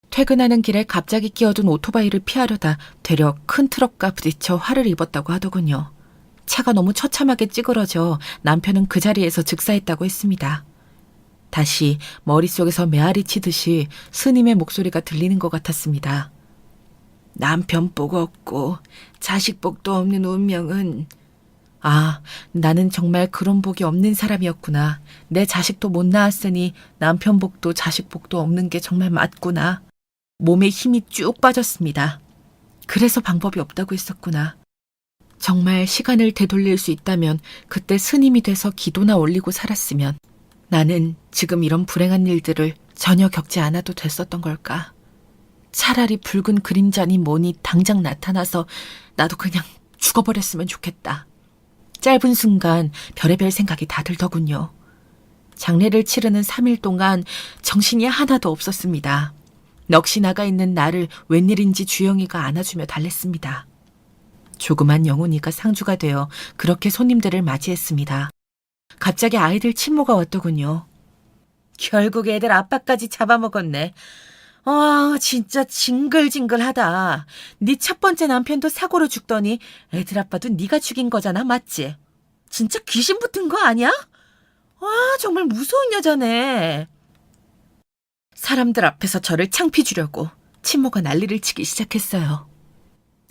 퇴근하는 길에 갑자기 끼어든 오토바이를 피하려다 되려 큰 트럭과 부딪혀 화를 입었다고 하더군요. 차가 너무 처참하게 찌그러져 남편은 그 자리에서 즉사했다고 했습니다. 다시 머릿속에서 메아리 치듯이 스님의 목소리가 들리는 것 같았습니다. 남편 복 없고 자식 복도 없는 운명은 아, 나는 정말 그런 복이 없는 사람이었구나. 내 자식도 못 낳았으니 남편 복도 자식 복도 없는 게 정말 맞구나. 몸에 힘이 쭉 빠졌습니다. 그래서 방법이 없다고 했었구나. 정말 시간을 되돌릴 수 있다면 그때 스님이 돼서 기도나 올리고 살았으면 나는 지금 이런 불행한 일들을 전혀 겪지 않아도 됐었던 걸까. 차라리 붉은 그림자니 뭐니 당장 나타나서 나도 그냥 죽어버렸으면 좋겠다. 짧은 순간 별의별 생각이 다 들더군요. 장례를 치르는 3일 동안 정신이 하나도 없었습니다. 넋이 나가 있는 나를 웬일인지 주영이가 안아주며 달랬습니다. 조그만 영훈이가 상주가 되어 그렇게 손님들을 맞이했습니다. 갑자기 아이들 친모가 왔더군요. 결국 애들 아빠까지 잡아먹었네. 진짜 징글징글하다. 네 첫 번째 남편도 사고로 죽더니 애들 아빠도 네가 죽인 거잖아, 맞지? 진짜 귀신 붙은 거 아니야? 정말 무서운 여자네. 사람들 앞에서 저를 창피 주려고 친모가 난리를 치기 시작했어요.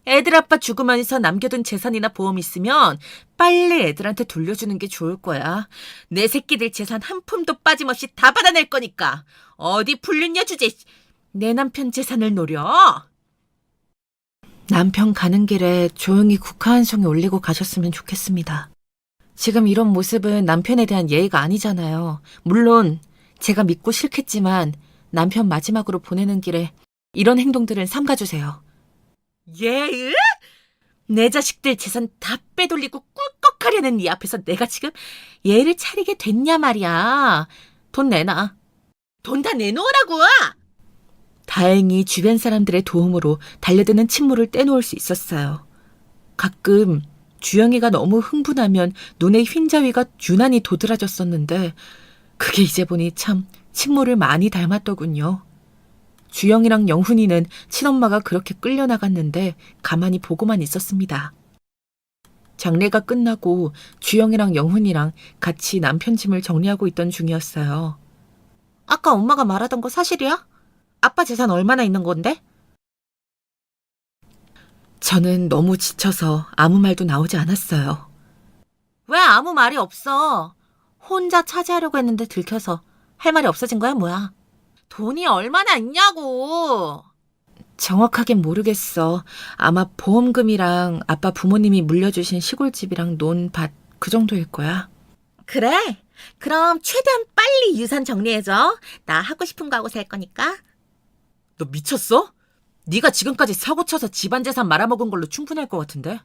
애들 아빠 죽으면서 남겨둔 재산이나 보험 있으면 빨리 애들한테 돌려주는 게 좋을 거야. 내 새끼들 재산 한 푼도 빠짐없이 다 받아낼 거니까. 어디 불륜녀 주제. 내 남편 재산을 노려. 남편 가는 길에 조용히 국화 한 송이 올리고 가셨으면 좋겠습니다. 지금 이런 모습은 남편에 대한 예의가 아니잖아요. 물론 제가 믿고 싫겠지만 남편 마지막으로 보내는 길에 이런 행동들은 삼가주세요. 예의? 내 자식들 재산 다 빼돌리고 꿀꺽하려는 네 앞에서 내가 지금 예의를 차리게 됐냐 말이야. 돈 내놔. 돈 다 내놓으라고! 다행히 주변 사람들의 도움으로 달려드는 친모를 떼놓을 수 있었어요. 가끔 주영이가 너무 흥분하면 눈에 흰자위가 유난히 도드라졌었는데 그게 이제 보니 참 친모를 많이 닮았더군요. 주영이랑 영훈이는 친엄마가 그렇게 끌려나갔는데 가만히 보고만 있었습니다. 장례가 끝나고 주영이랑 영훈이랑 같이 남편 짐을 정리하고 있던 중이었어요. 아까 엄마가 말하던 거 사실이야? 아빠 재산 얼마나 있는 건데? 저는 너무 지쳐서 아무 말도 나오지 않았어요. 왜 아무 말이 없어? 혼자 차지하려고 했는데 들켜서 할 말이 없어진 거야, 뭐야? 돈이 얼마나 있냐고! 정확하긴 모르겠어. 아마 보험금이랑 아빠 부모님이 물려주신 시골집이랑 논 밭 그 정도일 거야. 그래? 그럼 최대한 빨리 유산 정리해줘. 나 하고 싶은 거 하고 살 거니까. 너 미쳤어? 네가 지금까지 사고 쳐서 집안 재산 말아먹은 걸로 충분할 것 같은데?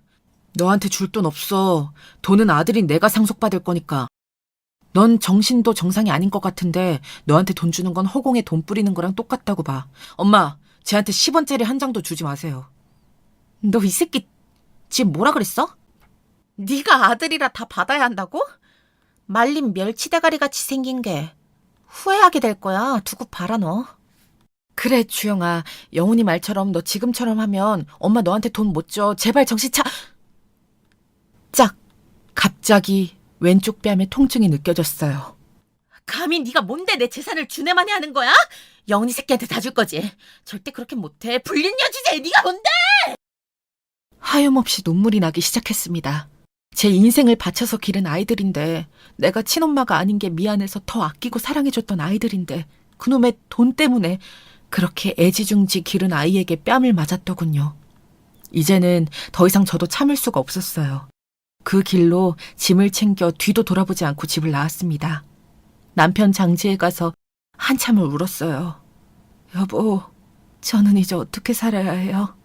너한테 줄 돈 없어. 돈은 아들인 내가 상속받을 거니까. 넌 정신도 정상이 아닌 것 같은데 너한테 돈 주는 건 허공에 돈 뿌리는 거랑 똑같다고 봐. 엄마, 쟤한테 10원짜리 한 장도 주지 마세요. 너 이 새끼 지금 뭐라 그랬어? 네가 아들이라 다 받아야 한다고? 말린 멸치대가리 같이 생긴 게 후회하게 될 거야. 두고 봐라 너. 그래, 주영아. 영훈이 말처럼 너 지금처럼 하면 엄마 너한테 돈 못 줘. 제발 정신 차. 짝. 갑자기 왼쪽 뺨에 통증이 느껴졌어요. 감히 네가 뭔데 내 재산을 주네만에 하는 거야? 영훈이 새끼한테 다 줄 거지. 절대 그렇게 못해. 불륜녀 주제에 네가 뭔데? 하염없이 눈물이 나기 시작했습니다. 제 인생을 바쳐서 기른 아이들인데 내가 친엄마가 아닌 게 미안해서 더 아끼고 사랑해줬던 아이들인데 그놈의 돈 때문에 그렇게 애지중지 기른 아이에게 뺨을 맞았더군요. 이제는 더 이상 저도 참을 수가 없었어요. 그 길로 짐을 챙겨 뒤도 돌아보지 않고 집을 나왔습니다. 남편 장지에 가서 한참을 울었어요. 여보, 저는 이제 어떻게 살아야 해요?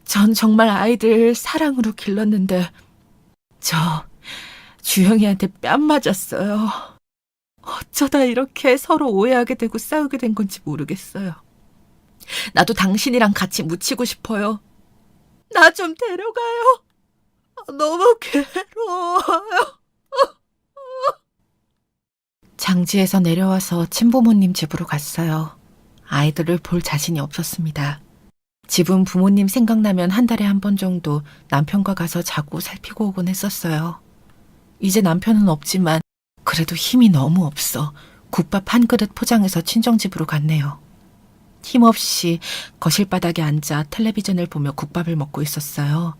전 정말 아이들 사랑으로 길렀는데 저 주영이한테 뺨 맞았어요. 어쩌다 이렇게 서로 오해하게 되고 싸우게 된 건지 모르겠어요. 나도 당신이랑 같이 묻히고 싶어요. 나 좀 데려가요. 너무 괴로워요. 장지에서 내려와서 친부모님 집으로 갔어요. 아이들을 볼 자신이 없었습니다. 집은 부모님 생각나면 한 달에 한 번 정도 남편과 가서 자고 살피고 오곤 했었어요. 이제 남편은 없지만 그래도 힘이 너무 없어 국밥 한 그릇 포장해서 친정집으로 갔네요. 힘없이 거실 바닥에 앉아 텔레비전을 보며 국밥을 먹고 있었어요.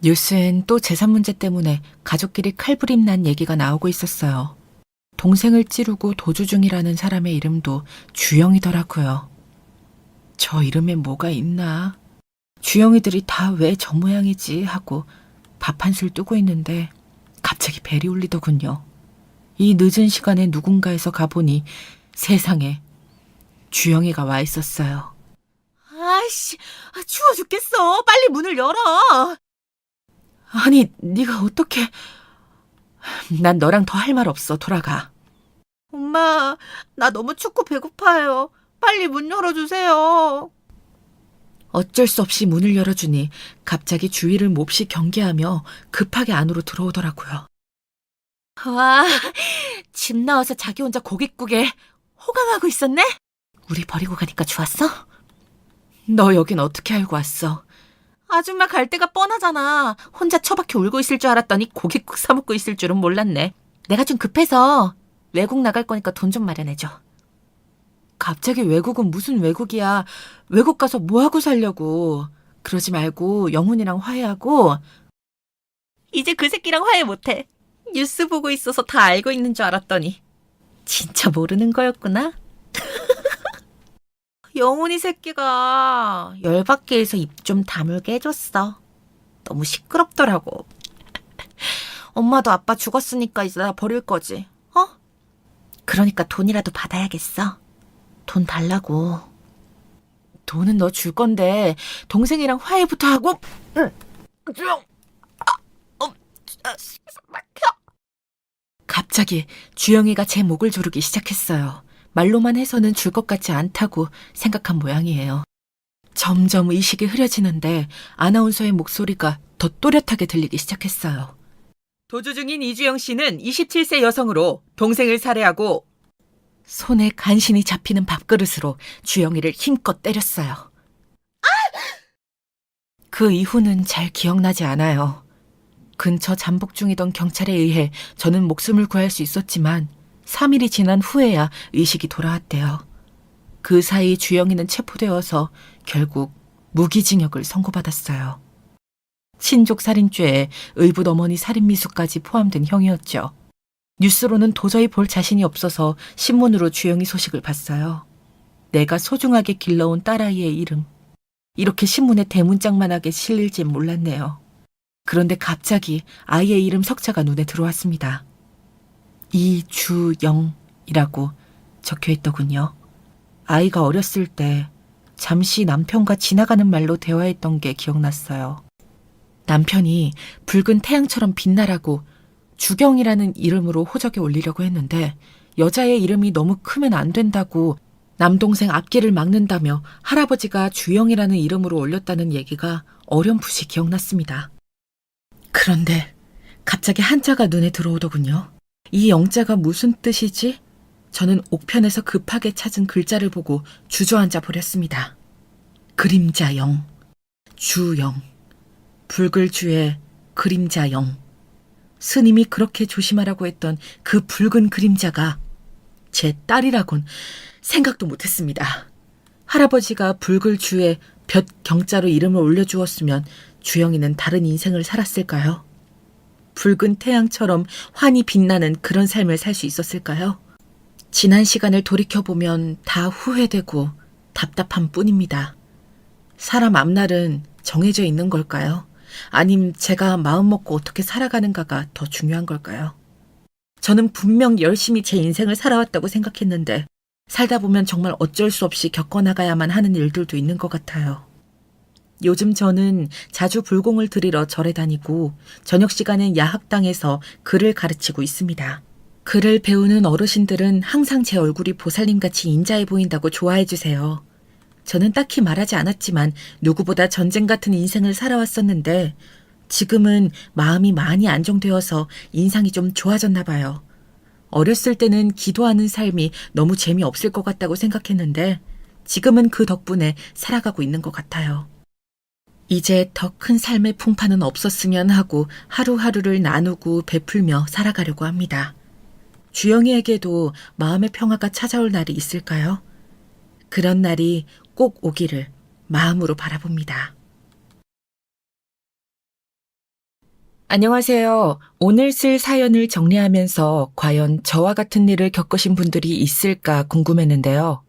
뉴스엔 또 재산 문제 때문에 가족끼리 칼부림 난 얘기가 나오고 있었어요. 동생을 찌르고 도주 중이라는 사람의 이름도 주영이더라고요. 저 이름에 뭐가 있나? 주영이들이 다 왜 저 모양이지 하고 밥 한술 뜨고 있는데 갑자기 벨이 울리더군요. 이 늦은 시간에 누군가에서 가보니 세상에 주영이가 와 있었어요. 아이씨, 추워 죽겠어. 빨리 문을 열어. 아니, 네가 어떻게... 난 너랑 더 할 말 없어. 돌아가. 엄마, 나 너무 춥고 배고파요. 빨리 문 열어주세요. 어쩔 수 없이 문을 열어주니 갑자기 주위를 몹시 경계하며 급하게 안으로 들어오더라고요. 와, 집 나와서 자기 혼자 고깃국에 호강하고 있었네? 우리 버리고 가니까 좋았어? 너 여긴 어떻게 알고 왔어? 아줌마 갈 데가 뻔하잖아. 혼자 처박혀 울고 있을 줄 알았더니 고깃국 사 먹고 있을 줄은 몰랐네. 내가 좀 급해서 외국 나갈 거니까 돈 좀 마련해줘. 갑자기 외국은 무슨 외국이야. 외국 가서 뭐하고 살려고. 그러지 말고 영훈이랑 화해하고. 이제 그 새끼랑 화해 못해. 뉴스 보고 있어서 다 알고 있는 줄 알았더니 진짜 모르는 거였구나. 영훈이 새끼가 열받게 해서 입 좀 다물게 해줬어. 너무 시끄럽더라고. 엄마도 아빠 죽었으니까 이제 나 버릴 거지. 어? 그러니까 돈이라도 받아야겠어. 돈 달라고. 돈은 너 줄 건데 동생이랑 화해부터 하고. 갑자기 주영이가 제 목을 조르기 시작했어요. 말로만 해서는 줄 것 같지 않다고 생각한 모양이에요. 점점 의식이 흐려지는데 아나운서의 목소리가 더 또렷하게 들리기 시작했어요. 도주 중인 이주영 씨는 27세 여성으로 동생을 살해하고 손에 간신히 잡히는 밥그릇으로 주영이를 힘껏 때렸어요. 그 이후는 잘 기억나지 않아요. 근처 잠복 중이던 경찰에 의해 저는 목숨을 구할 수 있었지만 3일이 지난 후에야 의식이 돌아왔대요. 그 사이 주영이는 체포되어서 결국 무기징역을 선고받았어요. 친족살인죄에 의붓 어머니 살인미수까지 포함된 형이었죠. 뉴스로는 도저히 볼 자신이 없어서 신문으로 주영이 소식을 봤어요. 내가 소중하게 길러온 딸아이의 이름. 이렇게 신문에 대문짝만하게 실릴진 몰랐네요. 그런데 갑자기 아이의 이름 석자가 눈에 들어왔습니다. 이주영이라고 적혀 있더군요. 아이가 어렸을 때 잠시 남편과 지나가는 말로 대화했던 게 기억났어요. 남편이 붉은 태양처럼 빛나라고 주경이라는 이름으로 호적에 올리려고 했는데 여자의 이름이 너무 크면 안 된다고 남동생 앞길을 막는다며 할아버지가 주영이라는 이름으로 올렸다는 얘기가 어렴풋이 기억났습니다. 그런데 갑자기 한자가 눈에 들어오더군요. 이 영자가 무슨 뜻이지? 저는 옥편에서 급하게 찾은 글자를 보고 주저앉아 버렸습니다. 그림자 영, 주영, 붉을 주에 그림자 영. 스님이 그렇게 조심하라고 했던 그 붉은 그림자가 제 딸이라곤 생각도 못했습니다. 할아버지가 붉을 주에 볕 경자로 이름을 올려주었으면 주영이는 다른 인생을 살았을까요? 붉은 태양처럼 환히 빛나는 그런 삶을 살 수 있었을까요? 지난 시간을 돌이켜보면 다 후회되고 답답한 뿐입니다. 사람 앞날은 정해져 있는 걸까요? 아님 제가 마음먹고 어떻게 살아가는가가 더 중요한 걸까요? 저는 분명 열심히 제 인생을 살아왔다고 생각했는데 살다 보면 정말 어쩔 수 없이 겪어나가야만 하는 일들도 있는 것 같아요. 요즘 저는 자주 불공을 들이러 절에 다니고 저녁 시간엔 야학당에서 글을 가르치고 있습니다. 글을 배우는 어르신들은 항상 제 얼굴이 보살님같이 인자해 보인다고 좋아해 주세요. 저는 딱히 말하지 않았지만 누구보다 전쟁 같은 인생을 살아왔었는데 지금은 마음이 많이 안정되어서 인상이 좀 좋아졌나 봐요. 어렸을 때는 기도하는 삶이 너무 재미없을 것 같다고 생각했는데 지금은 그 덕분에 살아가고 있는 것 같아요. 이제 더 큰 삶의 풍파는 없었으면 하고 하루하루를 나누고 베풀며 살아가려고 합니다. 주영이에게도 마음의 평화가 찾아올 날이 있을까요? 그런 날이 꼭 오기를 마음으로 바라봅니다. 안녕하세요. 오늘 쓸 사연을 정리하면서 과연 저와 같은 일을 겪으신 분들이 있을까 궁금했는데요.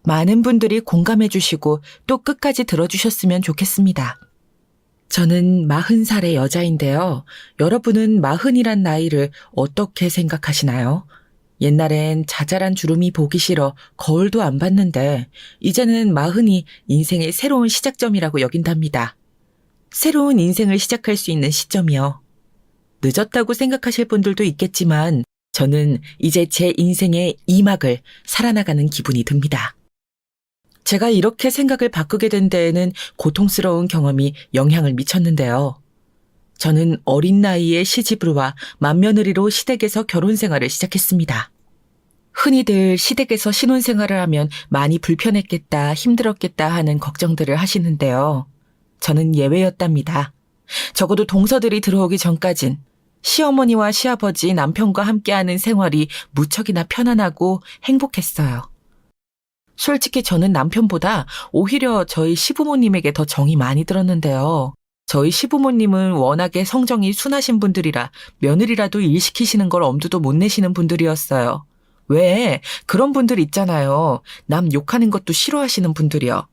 많은 분들이 공감해 주시고 또 끝까지 들어주셨으면 좋겠습니다. 저는 40살의 여자인데요. 여러분은 40이란 나이를 어떻게 생각하시나요? 옛날엔 자잘한 주름이 보기 싫어 거울도 안 봤는데 이제는 40이 인생의 새로운 시작점이라고 여긴답니다. 새로운 인생을 시작할 수 있는 시점이요. 늦었다고 생각하실 분들도 있겠지만 저는 이제 제 인생의 2막을 살아나가는 기분이 듭니다. 제가 이렇게 생각을 바꾸게 된 데에는 고통스러운 경험이 영향을 미쳤는데요. 저는 어린 나이에 시집을 와 맏며느리로 시댁에서 결혼 생활을 시작했습니다. 흔히들 시댁에서 신혼생활을 하면 많이 불편했겠다, 힘들었겠다 하는 걱정들을 하시는데요. 저는 예외였답니다. 적어도 동서들이 들어오기 전까진 시어머니와 시아버지, 남편과 함께하는 생활이 무척이나 편안하고 행복했어요. 솔직히 저는 남편보다 오히려 저희 시부모님에게 더 정이 많이 들었는데요. 저희 시부모님은 워낙에 성정이 순하신 분들이라 며느리라도 일 시키시는 걸 엄두도 못 내시는 분들이었어요. 왜? 그런 분들 있잖아요. 남 욕하는 것도 싫어하시는 분들이요.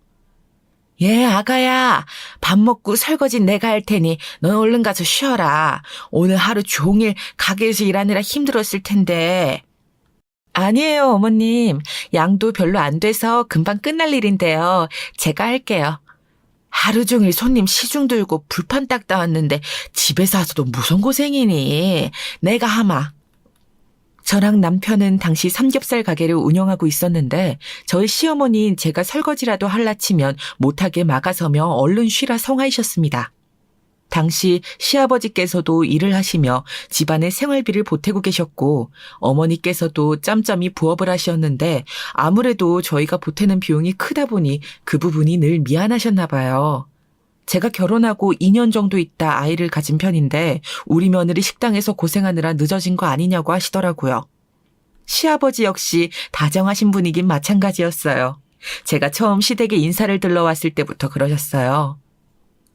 예, 아가야. 밥 먹고 설거지 내가 할 테니 넌 얼른 가서 쉬어라. 오늘 하루 종일 가게에서 일하느라 힘들었을 텐데. 아니에요, 어머님. 양도 별로 안 돼서 금방 끝날 일인데요. 제가 할게요. 하루 종일 손님 시중 들고 불판 닦다 왔는데 집에서 와서도 무슨 고생이니. 내가 하마. 저랑 남편은 당시 삼겹살 가게를 운영하고 있었는데 저희 시어머니인 제가 설거지라도 할라 치면 못하게 막아서며 얼른 쉬라 성화이셨습니다. 당시 시아버지께서도 일을 하시며 집안의 생활비를 보태고 계셨고 어머니께서도 짬짬이 부업을 하셨는데 아무래도 저희가 보태는 비용이 크다 보니 그 부분이 늘 미안하셨나 봐요. 제가 결혼하고 2년 정도 있다 아이를 가진 편인데 우리 며느리 식당에서 고생하느라 늦어진 거 아니냐고 하시더라고요. 시아버지 역시 다정하신 분이긴 마찬가지였어요. 제가 처음 시댁에 인사를 들러왔을 때부터 그러셨어요.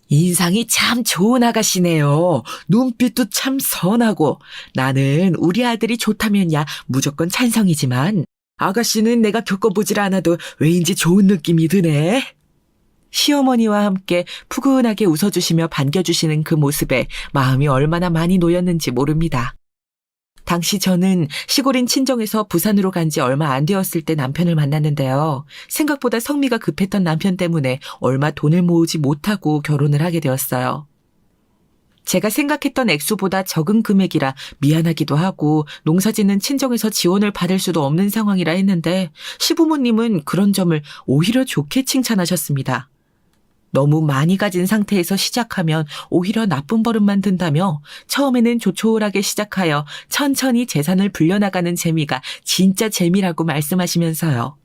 인상이 참 좋은 아가씨네요. 눈빛도 참 선하고 나는 우리 아들이 좋다면야 무조건 찬성이지만 아가씨는 내가 겪어보질 않아도 왜인지 좋은 느낌이 드네. 시어머니와 함께 푸근하게 웃어주시며 반겨주시는 그 모습에 마음이 얼마나 많이 놓였는지 모릅니다. 당시 저는 시골인 친정에서 부산으로 간 지 얼마 안 되었을 때 남편을 만났는데요. 생각보다 성미가 급했던 남편 때문에 얼마 돈을 모으지 못하고 결혼을 하게 되었어요. 제가 생각했던 액수보다 적은 금액이라 미안하기도 하고 농사짓는 친정에서 지원을 받을 수도 없는 상황이라 했는데 시부모님은 그런 점을 오히려 좋게 칭찬하셨습니다. 너무 많이 가진 상태에서 시작하면 오히려 나쁜 버릇만 든다며 처음에는 조촐하게 시작하여 천천히 재산을 불려나가는 재미가 진짜 재미라고 말씀하시면서요.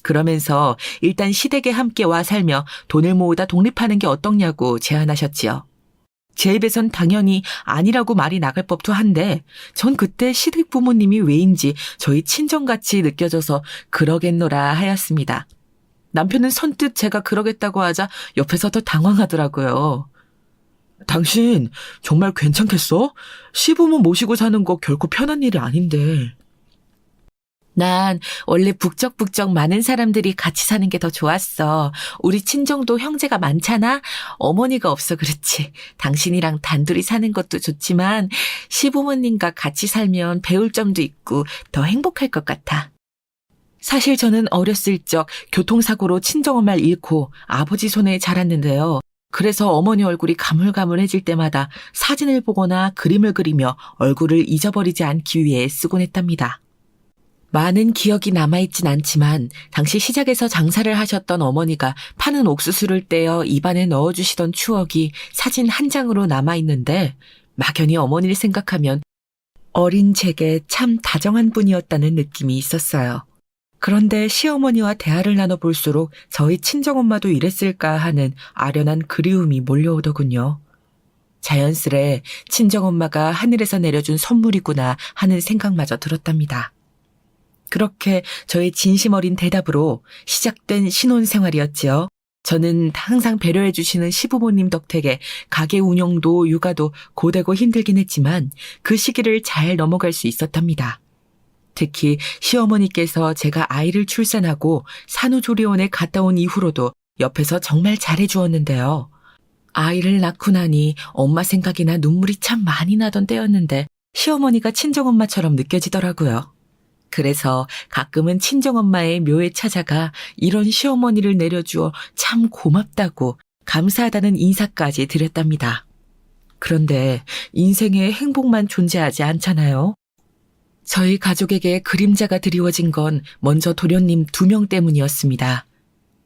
그러면서 일단 시댁에 함께 와 살며 돈을 모으다 독립하는 게 어떻냐고 제안하셨지요. 제 입에선 당연히 아니라고 말이 나갈 법도 한데 전 그때 시댁 부모님이 왜인지 저희 친정같이 느껴져서 그러겠노라 하였습니다. 남편은 선뜻 제가 그러겠다고 하자 옆에서 더 당황하더라고요. 당신 정말 괜찮겠어? 시부모 모시고 사는 거 결코 편한 일이 아닌데. 난 원래 북적북적 많은 사람들이 같이 사는 게 더 좋았어. 우리 친정도 형제가 많잖아. 어머니가 없어 그렇지. 당신이랑 단둘이 사는 것도 좋지만 시부모님과 같이 살면 배울 점도 있고 더 행복할 것 같아. 사실 저는 어렸을 적 교통사고로 친정엄마를 잃고 아버지 손에 자랐는데요. 그래서 어머니 얼굴이 가물가물해질 때마다 사진을 보거나 그림을 그리며 얼굴을 잊어버리지 않기 위해 쓰곤 했답니다. 많은 기억이 남아있진 않지만 당시 시작에서 장사를 하셨던 어머니가 파는 옥수수를 떼어 입안에 넣어주시던 추억이 사진 한 장으로 남아있는데 막연히 어머니를 생각하면 어린 제게 참 다정한 분이었다는 느낌이 있었어요. 그런데 시어머니와 대화를 나눠볼수록 저희 친정엄마도 이랬을까 하는 아련한 그리움이 몰려오더군요. 자연스레 친정엄마가 하늘에서 내려준 선물이구나 하는 생각마저 들었답니다. 그렇게 저의 진심 어린 대답으로 시작된 신혼생활이었지요. 저는 항상 배려해 주시는 시부모님 덕택에 가게 운영도 육아도 고되고 힘들긴 했지만 그 시기를 잘 넘어갈 수 있었답니다. 특히 시어머니께서 제가 아이를 출산하고 산후조리원에 갔다 온 이후로도 옆에서 정말 잘해주었는데요. 아이를 낳고 나니 엄마 생각이나 눈물이 참 많이 나던 때였는데 시어머니가 친정엄마처럼 느껴지더라고요. 그래서 가끔은 친정엄마의 묘에 찾아가 이런 시어머니를 내려주어 참 고맙다고 감사하다는 인사까지 드렸답니다. 그런데 인생에 행복만 존재하지 않잖아요. 저희 가족에게 그림자가 드리워진 건 먼저 도련님 2명 때문이었습니다.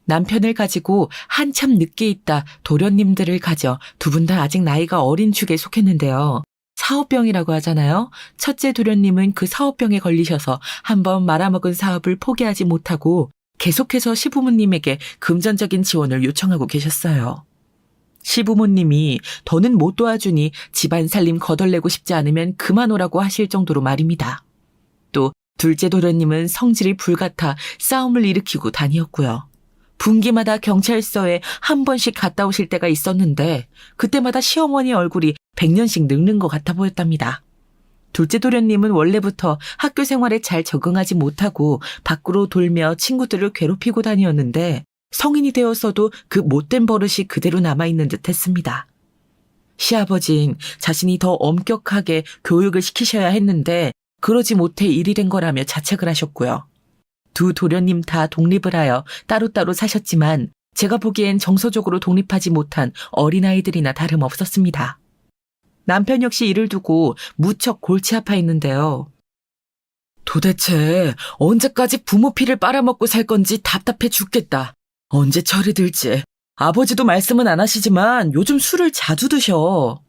남편을 가지고 한참 늦게 있다 도련님들을 가져 두 분 다 아직 나이가 어린 축에 속했는데요. 사업병이라고 하잖아요. 첫째 도련님은 그 사업병에 걸리셔서 한번 말아먹은 사업을 포기하지 못하고 계속해서 시부모님에게 금전적인 지원을 요청하고 계셨어요. 시부모님이 더는 못 도와주니 집안 살림 거덜내고 싶지 않으면 그만 오라고 하실 정도로 말입니다. 또 둘째 도련님은 성질이 불같아 싸움을 일으키고 다니었고요. 분기마다 경찰서에 한 번씩 갔다 오실 때가 있었는데 그때마다 시어머니 얼굴이 100년씩 늙는 것 같아 보였답니다. 둘째 도련님은 원래부터 학교 생활에 잘 적응하지 못하고 밖으로 돌며 친구들을 괴롭히고 다녔는데 성인이 되어서도 그 못된 버릇이 그대로 남아있는 듯 했습니다. 시아버진 자신이 더 엄격하게 교육을 시키셔야 했는데 그러지 못해 일이 된 거라며 자책을 하셨고요. 두 도련님 다 독립을 하여 따로따로 사셨지만 제가 보기엔 정서적으로 독립하지 못한 어린아이들이나 다름없었습니다. 남편 역시 일을 두고 무척 골치 아파했는데요. 도대체 언제까지 부모 피를 빨아먹고 살 건지 답답해 죽겠다. 언제 철이 들지. 아버지도 말씀은 안 하시지만 요즘 술을 자주 드셔.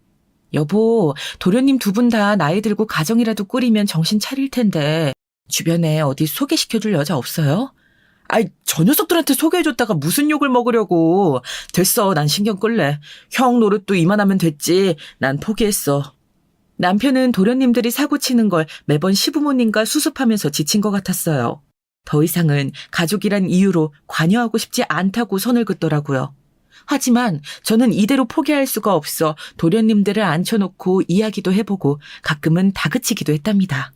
여보, 도련님 두 분 다 나이 들고 가정이라도 꾸리면 정신 차릴 텐데 주변에 어디 소개시켜줄 여자 없어요? 아이, 저 녀석들한테 소개해줬다가 무슨 욕을 먹으려고. 됐어, 난 신경 끌래. 형 노릇도 이만하면 됐지. 난 포기했어. 남편은 도련님들이 사고치는 걸 매번 시부모님과 수습하면서 지친 것 같았어요. 더 이상은 가족이란 이유로 관여하고 싶지 않다고 선을 긋더라고요. 하지만 저는 이대로 포기할 수가 없어 도련님들을 앉혀놓고 이야기도 해보고 가끔은 다그치기도 했답니다.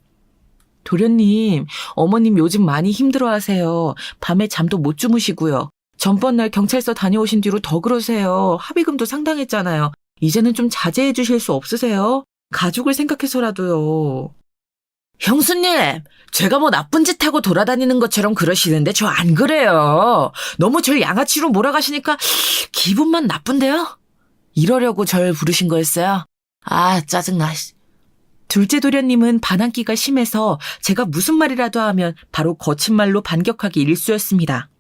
도련님, 어머님 요즘 많이 힘들어하세요. 밤에 잠도 못 주무시고요. 전번 날 경찰서 다녀오신 뒤로 더 그러세요. 합의금도 상당했잖아요. 이제는 좀 자제해 주실 수 없으세요? 가족을 생각해서라도요. 형수님, 제가 뭐 나쁜 짓 하고 돌아다니는 것처럼 그러시는데 저 안 그래요. 너무 절 양아치로 몰아가시니까 기분만 나쁜데요? 이러려고 절 부르신 거였어요? 아, 짜증나. 둘째 도련님은 반항기가 심해서 제가 무슨 말이라도 하면 바로 거친 말로 반격하기 일쑤였습니다.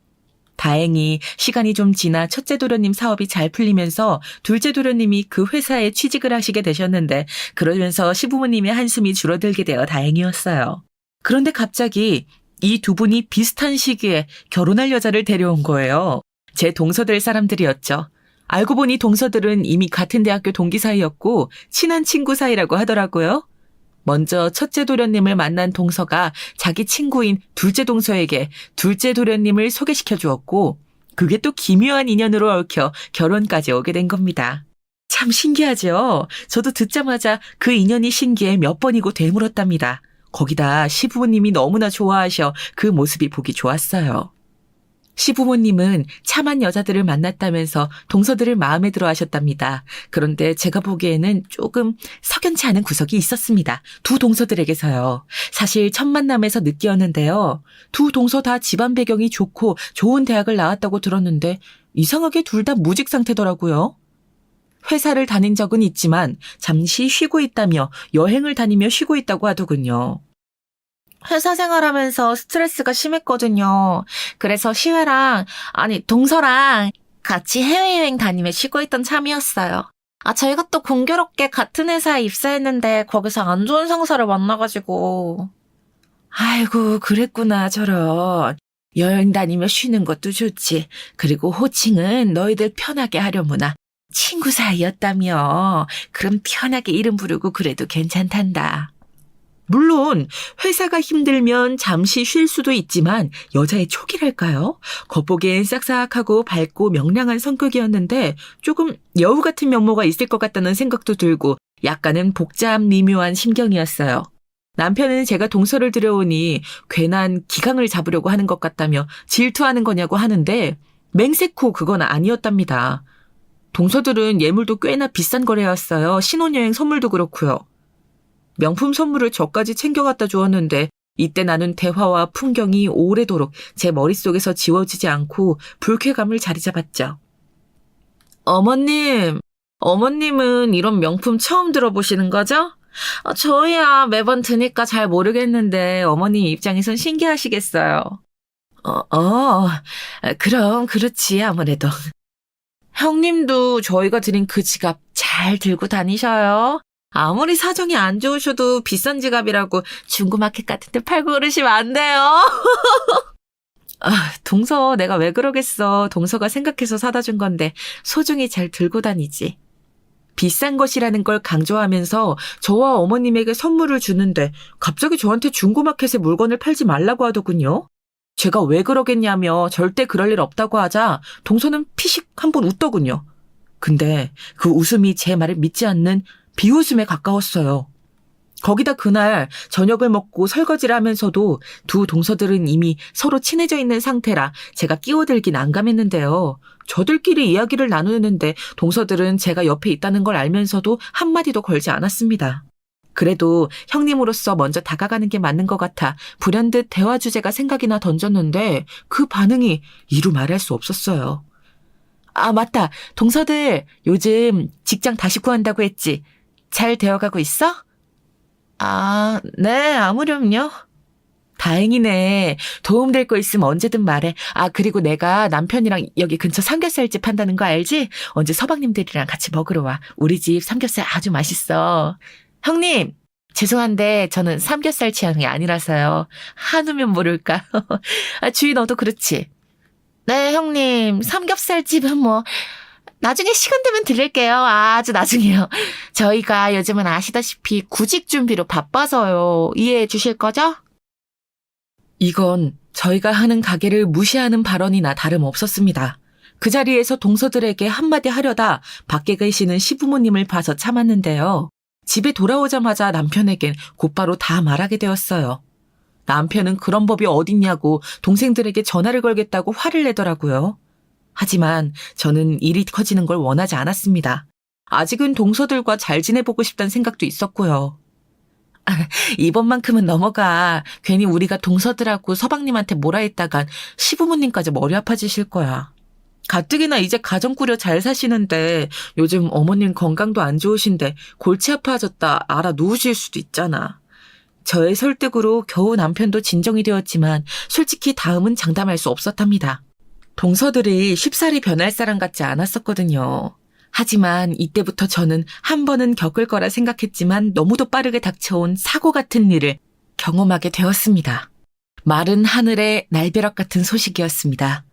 다행히 시간이 좀 지나 첫째 도련님 사업이 잘 풀리면서 둘째 도련님이 그 회사에 취직을 하시게 되셨는데 그러면서 시부모님의 한숨이 줄어들게 되어 다행이었어요. 그런데 갑자기 이 두 분이 비슷한 시기에 결혼할 여자를 데려온 거예요. 제 동서들 사람들이었죠. 알고 보니 동서들은 이미 같은 대학교 동기 사이였고 친한 친구 사이라고 하더라고요. 먼저 첫째 도련님을 만난 동서가 자기 친구인 둘째 동서에게 둘째 도련님을 소개시켜 주었고 그게 또 기묘한 인연으로 얽혀 결혼까지 오게 된 겁니다. 참 신기하죠? 저도 듣자마자 그 인연이 신기해 몇 번이고 되물었답니다. 거기다 시부모님이 너무나 좋아하셔 그 모습이 보기 좋았어요. 시부모님은 참한 여자들을 만났다면서 동서들을 마음에 들어 하셨답니다. 그런데 제가 보기에는 조금 석연치 않은 구석이 있었습니다. 두 동서들에게서요. 사실 첫 만남에서 느꼈는데요. 두 동서 다 집안 배경이 좋고 좋은 대학을 나왔다고 들었는데 이상하게 둘 다 무직 상태더라고요. 회사를 다닌 적은 있지만 잠시 쉬고 있다며 여행을 다니며 쉬고 있다고 하더군요. 회사 생활하면서 스트레스가 심했거든요. 그래서 동서랑 같이 해외여행 다니며 쉬고 있던 참이었어요. 저희가 또 공교롭게 같은 회사에 입사했는데 거기서 안 좋은 상사를 만나가지고. 아이고, 그랬구나, 저런. 여행 다니며 쉬는 것도 좋지. 그리고 호칭은 너희들 편하게 하려무나. 친구 사이였다며. 그럼 편하게 이름 부르고 그래도 괜찮단다. 물론 회사가 힘들면 잠시 쉴 수도 있지만 여자의 촉이랄까요? 겉보기엔 싹싹하고 밝고 명랑한 성격이었는데 조금 여우 같은 면모가 있을 것 같다는 생각도 들고 약간은 복잡 미묘한 심경이었어요. 남편은 제가 동서를 들여오니 괜한 기강을 잡으려고 하는 것 같다며 질투하는 거냐고 하는데 맹세코 그건 아니었답니다. 동서들은 예물도 꽤나 비싼 거래였어요. 신혼여행 선물도 그렇고요. 명품 선물을 저까지 챙겨갖다 주었는데 이때 나는 대화와 풍경이 오래도록 제 머릿속에서 지워지지 않고 불쾌감을 자리 잡았죠. 어머님은 이런 명품 처음 들어보시는 거죠? 저희야 매번 드니까 잘 모르겠는데 어머님 입장에선 신기하시겠어요. 그럼 그렇지 아무래도. 형님도 저희가 드린 그 지갑 잘 들고 다니셔요. 아무리 사정이 안 좋으셔도 비싼 지갑이라고 중고마켓 같은 데 팔고 그러시면 안 돼요. 동서 내가 왜 그러겠어. 동서가 생각해서 사다 준 건데 소중히 잘 들고 다니지. 비싼 것이라는 걸 강조하면서 저와 어머님에게 선물을 주는데 갑자기 저한테 중고마켓에 물건을 팔지 말라고 하더군요. 제가 왜 그러겠냐며 절대 그럴 일 없다고 하자 동서는 피식 한번 웃더군요. 근데 그 웃음이 제 말을 믿지 않는 비웃음에 가까웠어요. 거기다 그날 저녁을 먹고 설거지를 하면서도 두 동서들은 이미 서로 친해져 있는 상태라 제가 끼어들긴 난감했는데요. 저들끼리 이야기를 나누는데 동서들은 제가 옆에 있다는 걸 알면서도 한마디도 걸지 않았습니다. 그래도 형님으로서 먼저 다가가는 게 맞는 것 같아 불현듯 대화 주제가 생각이나 던졌는데 그 반응이 이루 말할 수 없었어요. 맞다. 동서들 요즘 직장 다시 구한다고 했지. 잘 되어가고 있어? 네, 아무렴요. 다행이네. 도움될 거 있으면 언제든 말해. 아, 그리고 내가 남편이랑 여기 근처 삼겹살집 한다는 거 알지? 언제 서방님들이랑 같이 먹으러 와. 우리 집 삼겹살 아주 맛있어. 형님, 죄송한데 저는 삼겹살 취향이 아니라서요. 한우면 모를까. 아, 주희 너도 그렇지? 네, 형님. 삼겹살집은 뭐 나중에 시간 되면 들릴게요. 아주 나중에요. 저희가 요즘은 아시다시피 구직 준비로 바빠서요. 이해해 주실 거죠? 이건 저희가 하는 가게를 무시하는 발언이나 다름없었습니다. 그 자리에서 동서들에게 한마디 하려다 밖에 계시는 시부모님을 봐서 참았는데요. 집에 돌아오자마자 남편에겐 곧바로 다 말하게 되었어요. 남편은 그런 법이 어딨냐고 동생들에게 전화를 걸겠다고 화를 내더라고요. 하지만 저는 일이 커지는 걸 원하지 않았습니다. 아직은 동서들과 잘 지내보고 싶다는 생각도 있었고요. 이번만큼은 넘어가. 괜히 우리가 동서들하고 서방님한테 뭐라 했다간 시부모님까지 머리 아파지실 거야. 가뜩이나 이제 가정 꾸려 잘 사시는데 요즘 어머님 건강도 안 좋으신데 골치 아파졌다 알아 누우실 수도 있잖아. 저의 설득으로 겨우 남편도 진정이 되었지만 솔직히 다음은 장담할 수 없었답니다. 동서들이 쉽사리 변할 사람 같지 않았었거든요. 하지만 이때부터 저는 한 번은 겪을 거라 생각했지만 너무도 빠르게 닥쳐온 사고 같은 일을 경험하게 되었습니다. 마른 하늘의 날벼락 같은 소식이었습니다.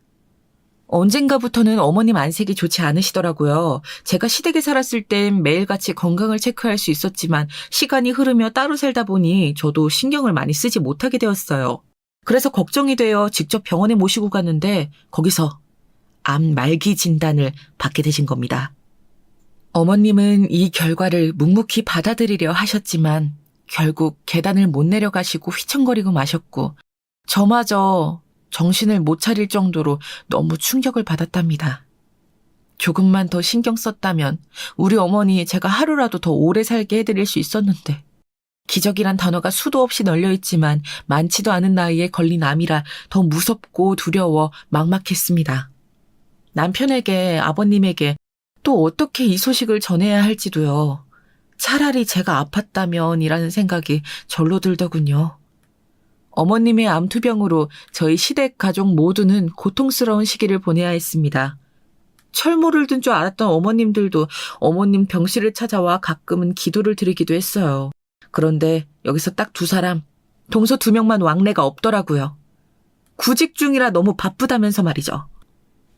언젠가부터는 어머님 안색이 좋지 않으시더라고요. 제가 시댁에 살았을 땐 매일같이 건강을 체크할 수 있었지만 시간이 흐르며 따로 살다 보니 저도 신경을 많이 쓰지 못하게 되었어요. 그래서 걱정이 되어 직접 병원에 모시고 갔는데 거기서 암 말기 진단을 받게 되신 겁니다. 어머님은 이 결과를 묵묵히 받아들이려 하셨지만 결국 계단을 못 내려가시고 휘청거리고 마셨고 저마저 정신을 못 차릴 정도로 너무 충격을 받았답니다. 조금만 더 신경 썼다면 우리 어머니 제가 하루라도 더 오래 살게 해드릴 수 있었는데 기적이란 단어가 수도 없이 널려있지만 많지도 않은 나이에 걸린 암이라 더 무섭고 두려워 막막했습니다. 남편에게 아버님에게 또 어떻게 이 소식을 전해야 할지도요. 차라리 제가 아팠다면이라는 생각이 절로 들더군요. 어머님의 암투병으로 저희 시댁 가족 모두는 고통스러운 시기를 보내야 했습니다. 철모를 든 줄 알았던 어머님들도 어머님 병실을 찾아와 가끔은 기도를 드리기도 했어요. 그런데 여기서 딱 두 사람, 동서 2명만 왕래가 없더라고요. 구직 중이라 너무 바쁘다면서 말이죠.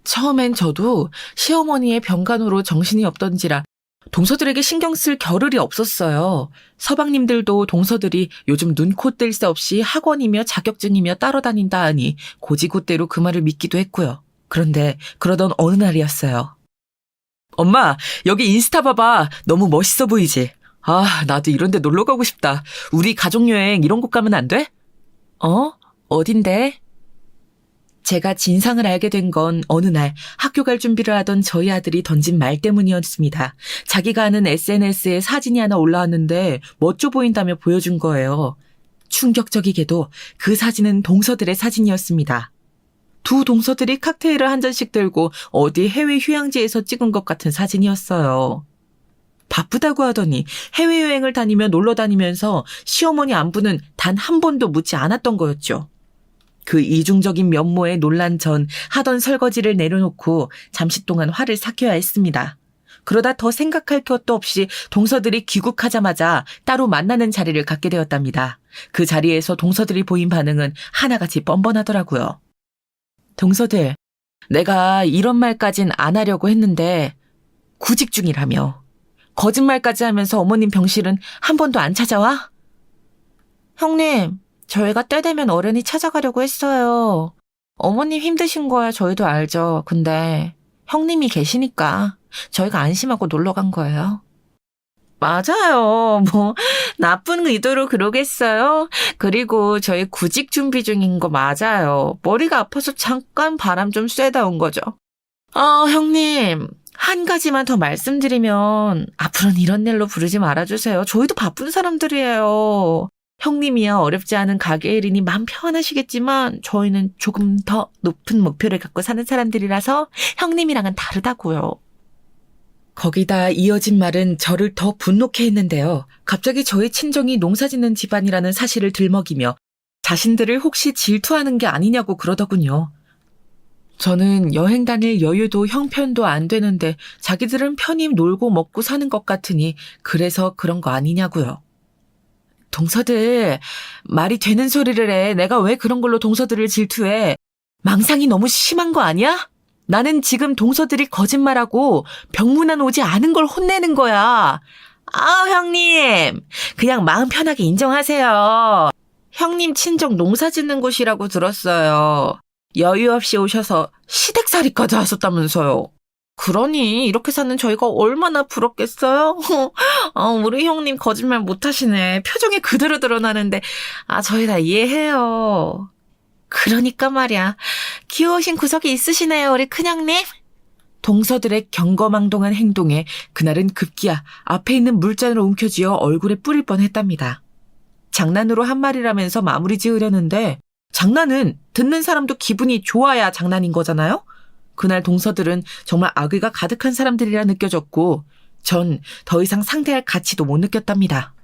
처음엔 저도 시어머니의 병간호로 정신이 없던지라 동서들에게 신경 쓸 겨를이 없었어요. 서방님들도 동서들이 요즘 눈코 뜰 새 없이 학원이며 자격증이며 따러 다닌다 하니 고지고대로 그 말을 믿기도 했고요. 그런데 그러던 어느 날이었어요. 엄마, 여기 인스타 봐봐. 너무 멋있어 보이지? 아, 나도 이런 데 놀러 가고 싶다. 우리 가족여행 이런 곳 가면 안 돼? 어딘데? 제가 진상을 알게 된 건 어느 날 학교 갈 준비를 하던 저희 아들이 던진 말 때문이었습니다. 자기가 아는 SNS에 사진이 하나 올라왔는데 멋져 보인다며 보여준 거예요. 충격적이게도 그 사진은 동서들의 사진이었습니다. 두 동서들이 칵테일을 한 잔씩 들고 어디 해외 휴양지에서 찍은 것 같은 사진이었어요. 바쁘다고 하더니 해외여행을 다니며 놀러 다니면서 시어머니 안부는 단 한 번도 묻지 않았던 거였죠. 그 이중적인 면모에 놀란 전 하던 설거지를 내려놓고 잠시 동안 화를 삭혀야 했습니다. 그러다 더 생각할 것도 없이 동서들이 귀국하자마자 따로 만나는 자리를 갖게 되었답니다. 그 자리에서 동서들이 보인 반응은 하나같이 뻔뻔하더라고요. 동서들, 내가 이런 말까진 안 하려고 했는데 구직 중이라며. 거짓말까지 하면서 어머님 병실은 한 번도 안 찾아와? 형님, 저희가 때 되면 어련히 찾아가려고 했어요. 어머님 힘드신 거야 저희도 알죠. 근데 형님이 계시니까 저희가 안심하고 놀러 간 거예요. 맞아요. 뭐 나쁜 의도로 그러겠어요. 그리고 저희 구직 준비 중인 거 맞아요. 머리가 아파서 잠깐 바람 좀 쐬다 온 거죠. 형님. 한 가지만 더 말씀드리면 앞으로는 이런 일로 부르지 말아주세요. 저희도 바쁜 사람들이에요. 형님이야 어렵지 않은 가게 일이니 마음 편하시겠지만 저희는 조금 더 높은 목표를 갖고 사는 사람들이라서 형님이랑은 다르다고요. 거기다 이어진 말은 저를 더 분노케 했는데요. 갑자기 저희 친정이 농사짓는 집안이라는 사실을 들먹이며 자신들을 혹시 질투하는 게 아니냐고 그러더군요. 저는 여행 다닐 여유도 형편도 안 되는데 자기들은 편히 놀고 먹고 사는 것 같으니 그래서 그런 거 아니냐고요. 동서들, 말이 되는 소리를 해. 내가 왜 그런 걸로 동서들을 질투해? 망상이 너무 심한 거 아니야? 나는 지금 동서들이 거짓말하고 병문안 오지 않은 걸 혼내는 거야. 아, 형님. 그냥 마음 편하게 인정하세요. 형님 친정 농사 짓는 곳이라고 들었어요. 여유 없이 오셔서 시댁살이까지 하셨다면서요. 그러니 이렇게 사는 저희가 얼마나 부럽겠어요? 우리 형님 거짓말 못하시네. 표정이 그대로 드러나는데 저희 다 이해해요. 그러니까 말이야. 귀여우신 구석이 있으시네요, 우리 큰형님. 동서들의 경거망동한 행동에 그날은 급기야 앞에 있는 물잔으로 움켜쥐어 얼굴에 뿌릴 뻔했답니다. 장난으로 한 말이라면서 마무리 지으려는데 장난은 듣는 사람도 기분이 좋아야 장난인 거잖아요? 그날 동서들은 정말 악의가 가득한 사람들이라 느껴졌고 전 더 이상 상대할 가치도 못 느꼈답니다.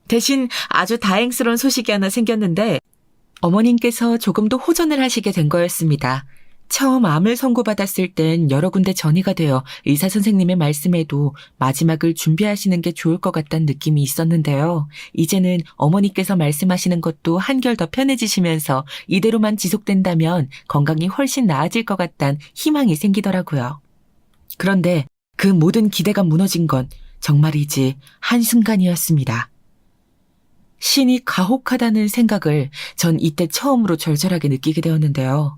대신 아주 다행스러운 소식이 하나 생겼는데 어머님께서 조금 더 호전을 하시게 된 거였습니다. 처음 암을 선고받았을 땐 여러 군데 전이가 되어 의사 선생님의 말씀에도 마지막을 준비하시는 게 좋을 것 같다는 느낌이 있었는데요. 이제는 어머니께서 말씀하시는 것도 한결 더 편해지시면서 이대로만 지속된다면 건강이 훨씬 나아질 것 같다는 희망이 생기더라고요. 그런데 그 모든 기대가 무너진 건 정말이지 한순간이었습니다. 신이 가혹하다는 생각을 전 이때 처음으로 절절하게 느끼게 되었는데요.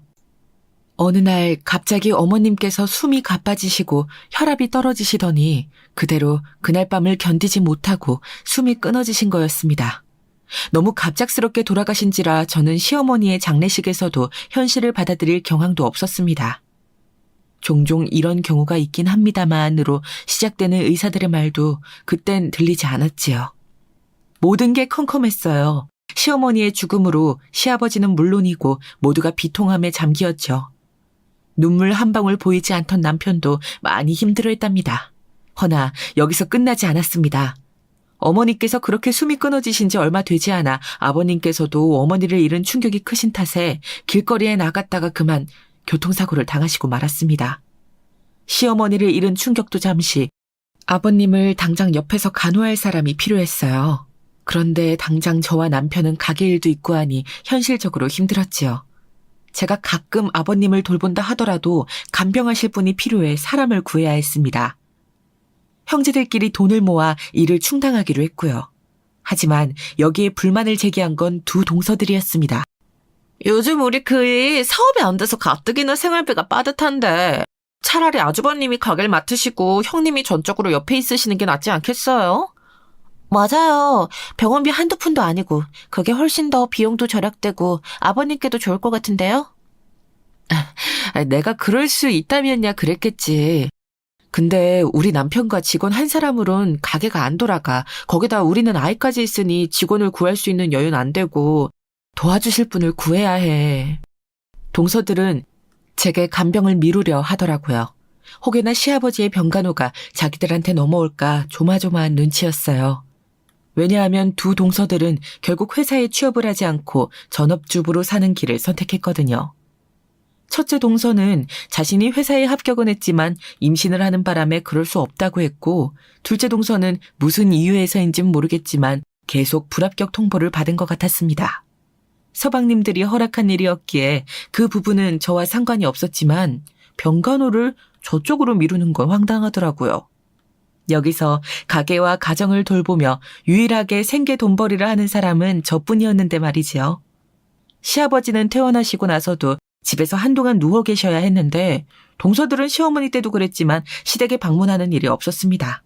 어느 날 갑자기 어머님께서 숨이 가빠지시고 혈압이 떨어지시더니 그대로 그날 밤을 견디지 못하고 숨이 끊어지신 거였습니다. 너무 갑작스럽게 돌아가신지라 저는 시어머니의 장례식에서도 현실을 받아들일 경황도 없었습니다. 종종 이런 경우가 있긴 합니다만으로 시작되는 의사들의 말도 그땐 들리지 않았지요. 모든 게 컴컴했어요. 시어머니의 죽음으로 시아버지는 물론이고 모두가 비통함에 잠기었죠. 눈물 한 방울 보이지 않던 남편도 많이 힘들어했답니다. 허나 여기서 끝나지 않았습니다. 어머니께서 그렇게 숨이 끊어지신 지 얼마 되지 않아 아버님께서도 어머니를 잃은 충격이 크신 탓에 길거리에 나갔다가 그만 교통사고를 당하시고 말았습니다. 시어머니를 잃은 충격도 잠시 아버님을 당장 옆에서 간호할 사람이 필요했어요. 그런데 당장 저와 남편은 가게 일도 있고 하니 현실적으로 힘들었지요. 제가 가끔 아버님을 돌본다 하더라도 간병하실 분이 필요해 사람을 구해야 했습니다. 형제들끼리 돈을 모아 일을 충당하기로 했고요. 하지만 여기에 불만을 제기한 건 두 동서들이었습니다. 요즘 우리 그 일 사업이 안 돼서 가뜩이나 생활비가 빠듯한데 차라리 아주버님이 가게를 맡으시고 형님이 전적으로 옆에 있으시는 게 낫지 않겠어요? 맞아요. 병원비 한두 푼도 아니고 그게 훨씬 더 비용도 절약되고 아버님께도 좋을 것 같은데요? 내가 그럴 수 있다면야 그랬겠지. 근데 우리 남편과 직원 한 사람으론 가게가 안 돌아가. 거기다 우리는 아이까지 있으니 직원을 구할 수 있는 여유는 안 되고 도와주실 분을 구해야 해. 동서들은 제게 간병을 미루려 하더라고요. 혹여나 시아버지의 병간호가 자기들한테 넘어올까 조마조마한 눈치였어요. 왜냐하면 두 동서들은 결국 회사에 취업을 하지 않고 전업주부로 사는 길을 선택했거든요. 첫째 동서는 자신이 회사에 합격은 했지만 임신을 하는 바람에 그럴 수 없다고 했고, 둘째 동서는 무슨 이유에서인지는 모르겠지만 계속 불합격 통보를 받은 것 같았습니다. 서방님들이 허락한 일이었기에 그 부분은 저와 상관이 없었지만 병간호를 저쪽으로 미루는 건 황당하더라고요. 여기서 가게와 가정을 돌보며 유일하게 생계 돈벌이를 하는 사람은 저뿐이었는데 말이지요. 시아버지는 퇴원하시고 나서도 집에서 한동안 누워 계셔야 했는데 동서들은 시어머니 때도 그랬지만 시댁에 방문하는 일이 없었습니다.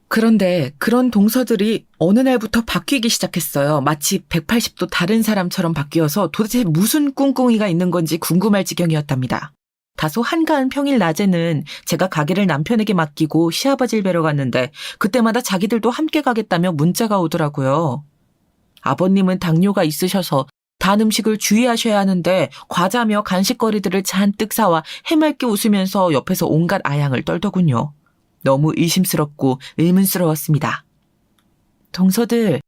그런데 그런 동서들이 어느 날부터 바뀌기 시작했어요. 마치 180도 다른 사람처럼 바뀌어서 도대체 무슨 꿍꿍이가 있는 건지 궁금할 지경이었답니다. 다소 한가한 평일 낮에는 제가 가게를 남편에게 맡기고 시아버지를 뵈러 갔는데 그때마다 자기들도 함께 가겠다며 문자가 오더라고요. 아버님은 당뇨가 있으셔서 단 음식을 주의하셔야 하는데 과자며 간식거리들을 잔뜩 사와 해맑게 웃으면서 옆에서 온갖 아양을 떨더군요. 너무 의심스럽고 의문스러웠습니다. 동서들,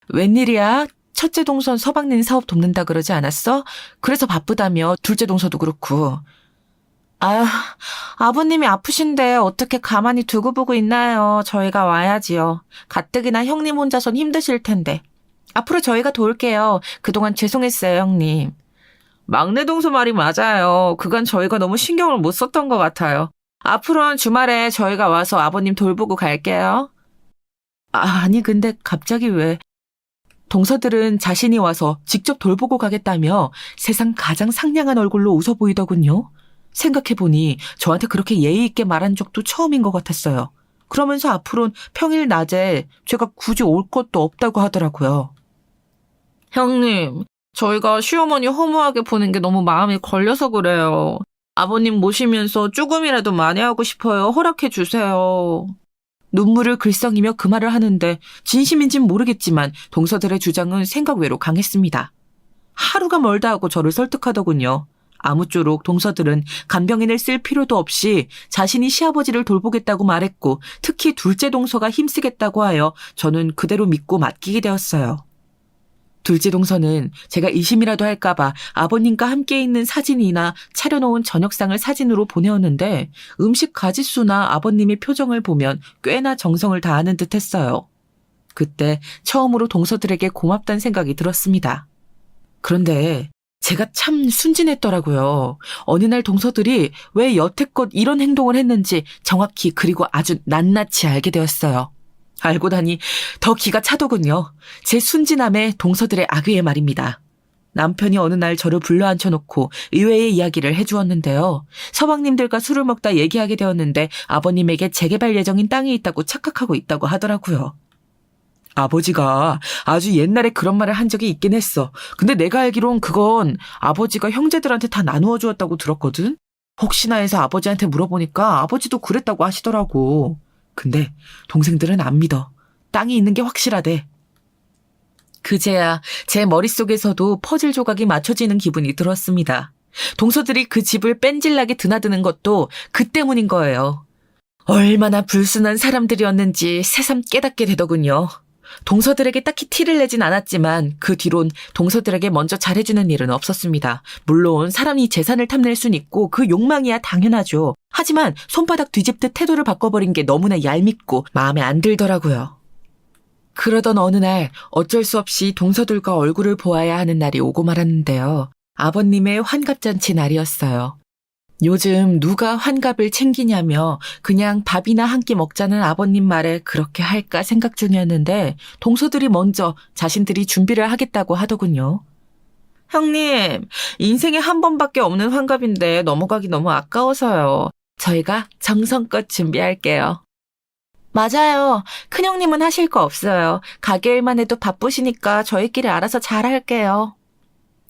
웬일이야? 첫째 동선 서방님 사업 돕는다 그러지 않았어? 그래서 바쁘다며 둘째 동서도 그렇고. 아휴, 아버님이 아프신데 어떻게 가만히 두고 보고 있나요? 저희가 와야지요. 가뜩이나 형님 혼자선 힘드실 텐데. 앞으로 저희가 도울게요. 그동안 죄송했어요, 형님. 막내 동서 말이 맞아요. 그간 저희가 너무 신경을 못 썼던 것 같아요. 앞으로는 주말에 저희가 와서 아버님 돌보고 갈게요. 아니 근데 갑자기 왜? 동서들은 자신이 와서 직접 돌보고 가겠다며 세상 가장 상냥한 얼굴로 웃어 보이더군요. 생각해보니 저한테 그렇게 예의 있게 말한 적도 처음인 것 같았어요. 그러면서 앞으로는 평일 낮에 제가 굳이 올 것도 없다고 하더라고요. 형님, 저희가 시어머니 허무하게 보는 게 너무 마음이 걸려서 그래요. 아버님 모시면서 조금이라도 만회하고 싶어요. 허락해 주세요. 눈물을 글썽이며 그 말을 하는데 진심인진 모르겠지만 동서들의 주장은 생각 외로 강했습니다. 하루가 멀다 하고 저를 설득하더군요. 아무쪼록 동서들은 간병인을 쓸 필요도 없이 자신이 시아버지를 돌보겠다고 말했고 특히 둘째 동서가 힘쓰겠다고 하여 저는 그대로 믿고 맡기게 되었어요. 둘째 동서는 제가 의심이라도 할까봐 아버님과 함께 있는 사진이나 차려놓은 저녁상을 사진으로 보내었는데 음식 가짓수나 아버님의 표정을 보면 꽤나 정성을 다하는 듯 했어요. 그때 처음으로 동서들에게 고맙다는 생각이 들었습니다. 그런데 제가 참 순진했더라고요. 어느 날 동서들이 왜 여태껏 이런 행동을 했는지 정확히 그리고 아주 낱낱이 알게 되었어요. 알고 나니 더 기가 차더군요. 제 순진함에 동서들의 악의의 말입니다. 남편이 어느 날 저를 불러 앉혀놓고 의외의 이야기를 해주었는데요. 서방님들과 술을 먹다 얘기하게 되었는데 아버님에게 재개발 예정인 땅이 있다고 착각하고 있다고 하더라고요. 아버지가 아주 옛날에 그런 말을 한 적이 있긴 했어. 근데 내가 알기론 그건 아버지가 형제들한테 다 나누어 주었다고 들었거든? 혹시나 해서 아버지한테 물어보니까 아버지도 그랬다고 하시더라고. 근데 동생들은 안 믿어. 땅이 있는 게 확실하대. 그제야 제 머릿속에서도 퍼즐 조각이 맞춰지는 기분이 들었습니다. 동서들이 그 집을 뺀질나게 드나드는 것도 그 때문인 거예요. 얼마나 불순한 사람들이었는지 새삼 깨닫게 되더군요. 동서들에게 딱히 티를 내진 않았지만 그 뒤론 동서들에게 먼저 잘해주는 일은 없었습니다. 물론 사람이 재산을 탐낼 순 있고 그 욕망이야 당연하죠. 하지만 손바닥 뒤집듯 태도를 바꿔버린 게 너무나 얄밉고 마음에 안 들더라고요. 그러던 어느 날 어쩔 수 없이 동서들과 얼굴을 보아야 하는 날이 오고 말았는데요. 아버님의 환갑잔치 날이었어요. 요즘 누가 환갑을 챙기냐며 그냥 밥이나 한 끼 먹자는 아버님 말에 그렇게 할까 생각 중이었는데 동서들이 먼저 자신들이 준비를 하겠다고 하더군요. 형님, 인생에 한 번밖에 없는 환갑인데 넘어가기 너무 아까워서요. 저희가 정성껏 준비할게요. 맞아요. 큰형님은 하실 거 없어요. 가게 일만 해도 바쁘시니까 저희끼리 알아서 잘할게요.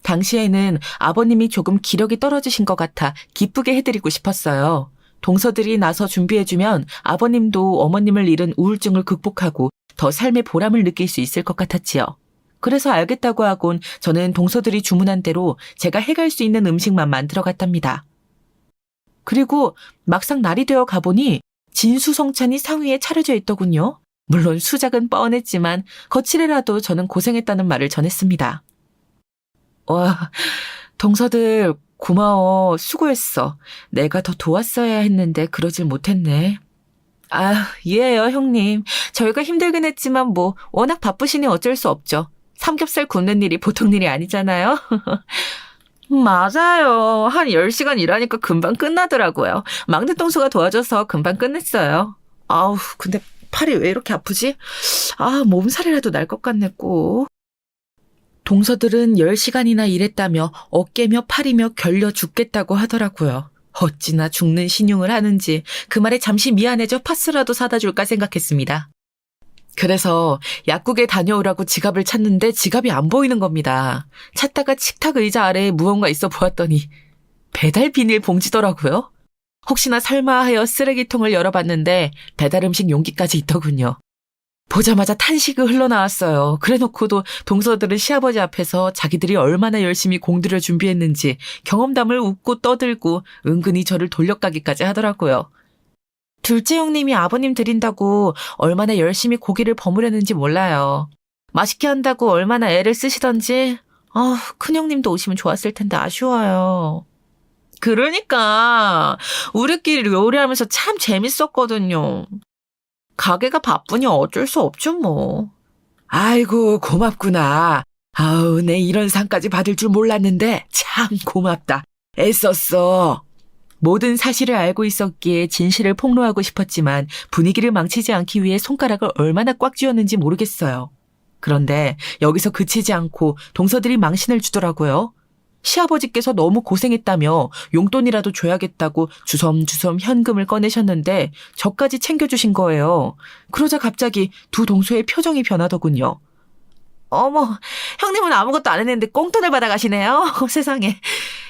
당시에는 아버님이 조금 기력이 떨어지신 것 같아 기쁘게 해드리고 싶었어요. 동서들이 나서 준비해주면 아버님도 어머님을 잃은 우울증을 극복하고 더 삶의 보람을 느낄 수 있을 것 같았지요. 그래서 알겠다고 하곤 저는 동서들이 주문한 대로 제가 해갈 수 있는 음식만 만들어 갔답니다. 그리고 막상 날이 되어 가보니 진수성찬이 상위에 차려져 있더군요. 물론 수작은 뻔했지만 거칠애라도 저는 고생했다는 말을 전했습니다. 와, 동서들 고마워. 수고했어. 내가 더 도왔어야 했는데 그러질 못했네. 아, 이해해요, 형님. 저희가 힘들긴 했지만 뭐 워낙 바쁘시니 어쩔 수 없죠. 삼겹살 굽는 일이 보통 일이 아니잖아요. 맞아요. 한 10시간 일하니까 금방 끝나더라고요. 막내 동서가 도와줘서 금방 끝냈어요. 아우, 근데 팔이 왜 이렇게 아프지? 아, 몸살이라도 날 것 같네, 꼭. 동서들은 10시간이나 일했다며 어깨며 팔이며 결려 죽겠다고 하더라고요. 어찌나 죽는 신용을 하는지 그 말에 잠시 미안해져 파스라도 사다 줄까 생각했습니다. 그래서 약국에 다녀오라고 지갑을 찾는데 지갑이 안 보이는 겁니다. 찾다가 식탁 의자 아래에 무언가 있어 보았더니 배달 비닐 봉지더라고요. 혹시나 설마 하여 쓰레기통을 열어봤는데 배달 음식 용기까지 있더군요. 보자마자 탄식이 흘러나왔어요. 그래놓고도 동서들은 시아버지 앞에서 자기들이 얼마나 열심히 공들여 준비했는지 경험담을 웃고 떠들고 은근히 저를 돌려가기까지 하더라고요. 둘째 형님이 아버님 드린다고 얼마나 열심히 고기를 버무렸는지 몰라요. 맛있게 한다고 얼마나 애를 쓰시던지. 큰형님도 오시면 좋았을 텐데 아쉬워요. 그러니까 우리끼리 요리하면서 참 재밌었거든요. 가게가 바쁘니 어쩔 수 없죠 뭐. 아이고, 고맙구나. 아우, 내 이런 상까지 받을 줄 몰랐는데 참 고맙다. 애썼어. 모든 사실을 알고 있었기에 진실을 폭로하고 싶었지만 분위기를 망치지 않기 위해 손가락을 얼마나 꽉 쥐었는지 모르겠어요. 그런데 여기서 그치지 않고 동서들이 망신을 주더라고요. 시아버지께서 너무 고생했다며 용돈이라도 줘야겠다고 주섬주섬 현금을 꺼내셨는데 저까지 챙겨주신 거예요. 그러자 갑자기 두 동서의 표정이 변하더군요. 어머, 형님은 아무것도 안 했는데 꽁돈을 받아가시네요. 세상에.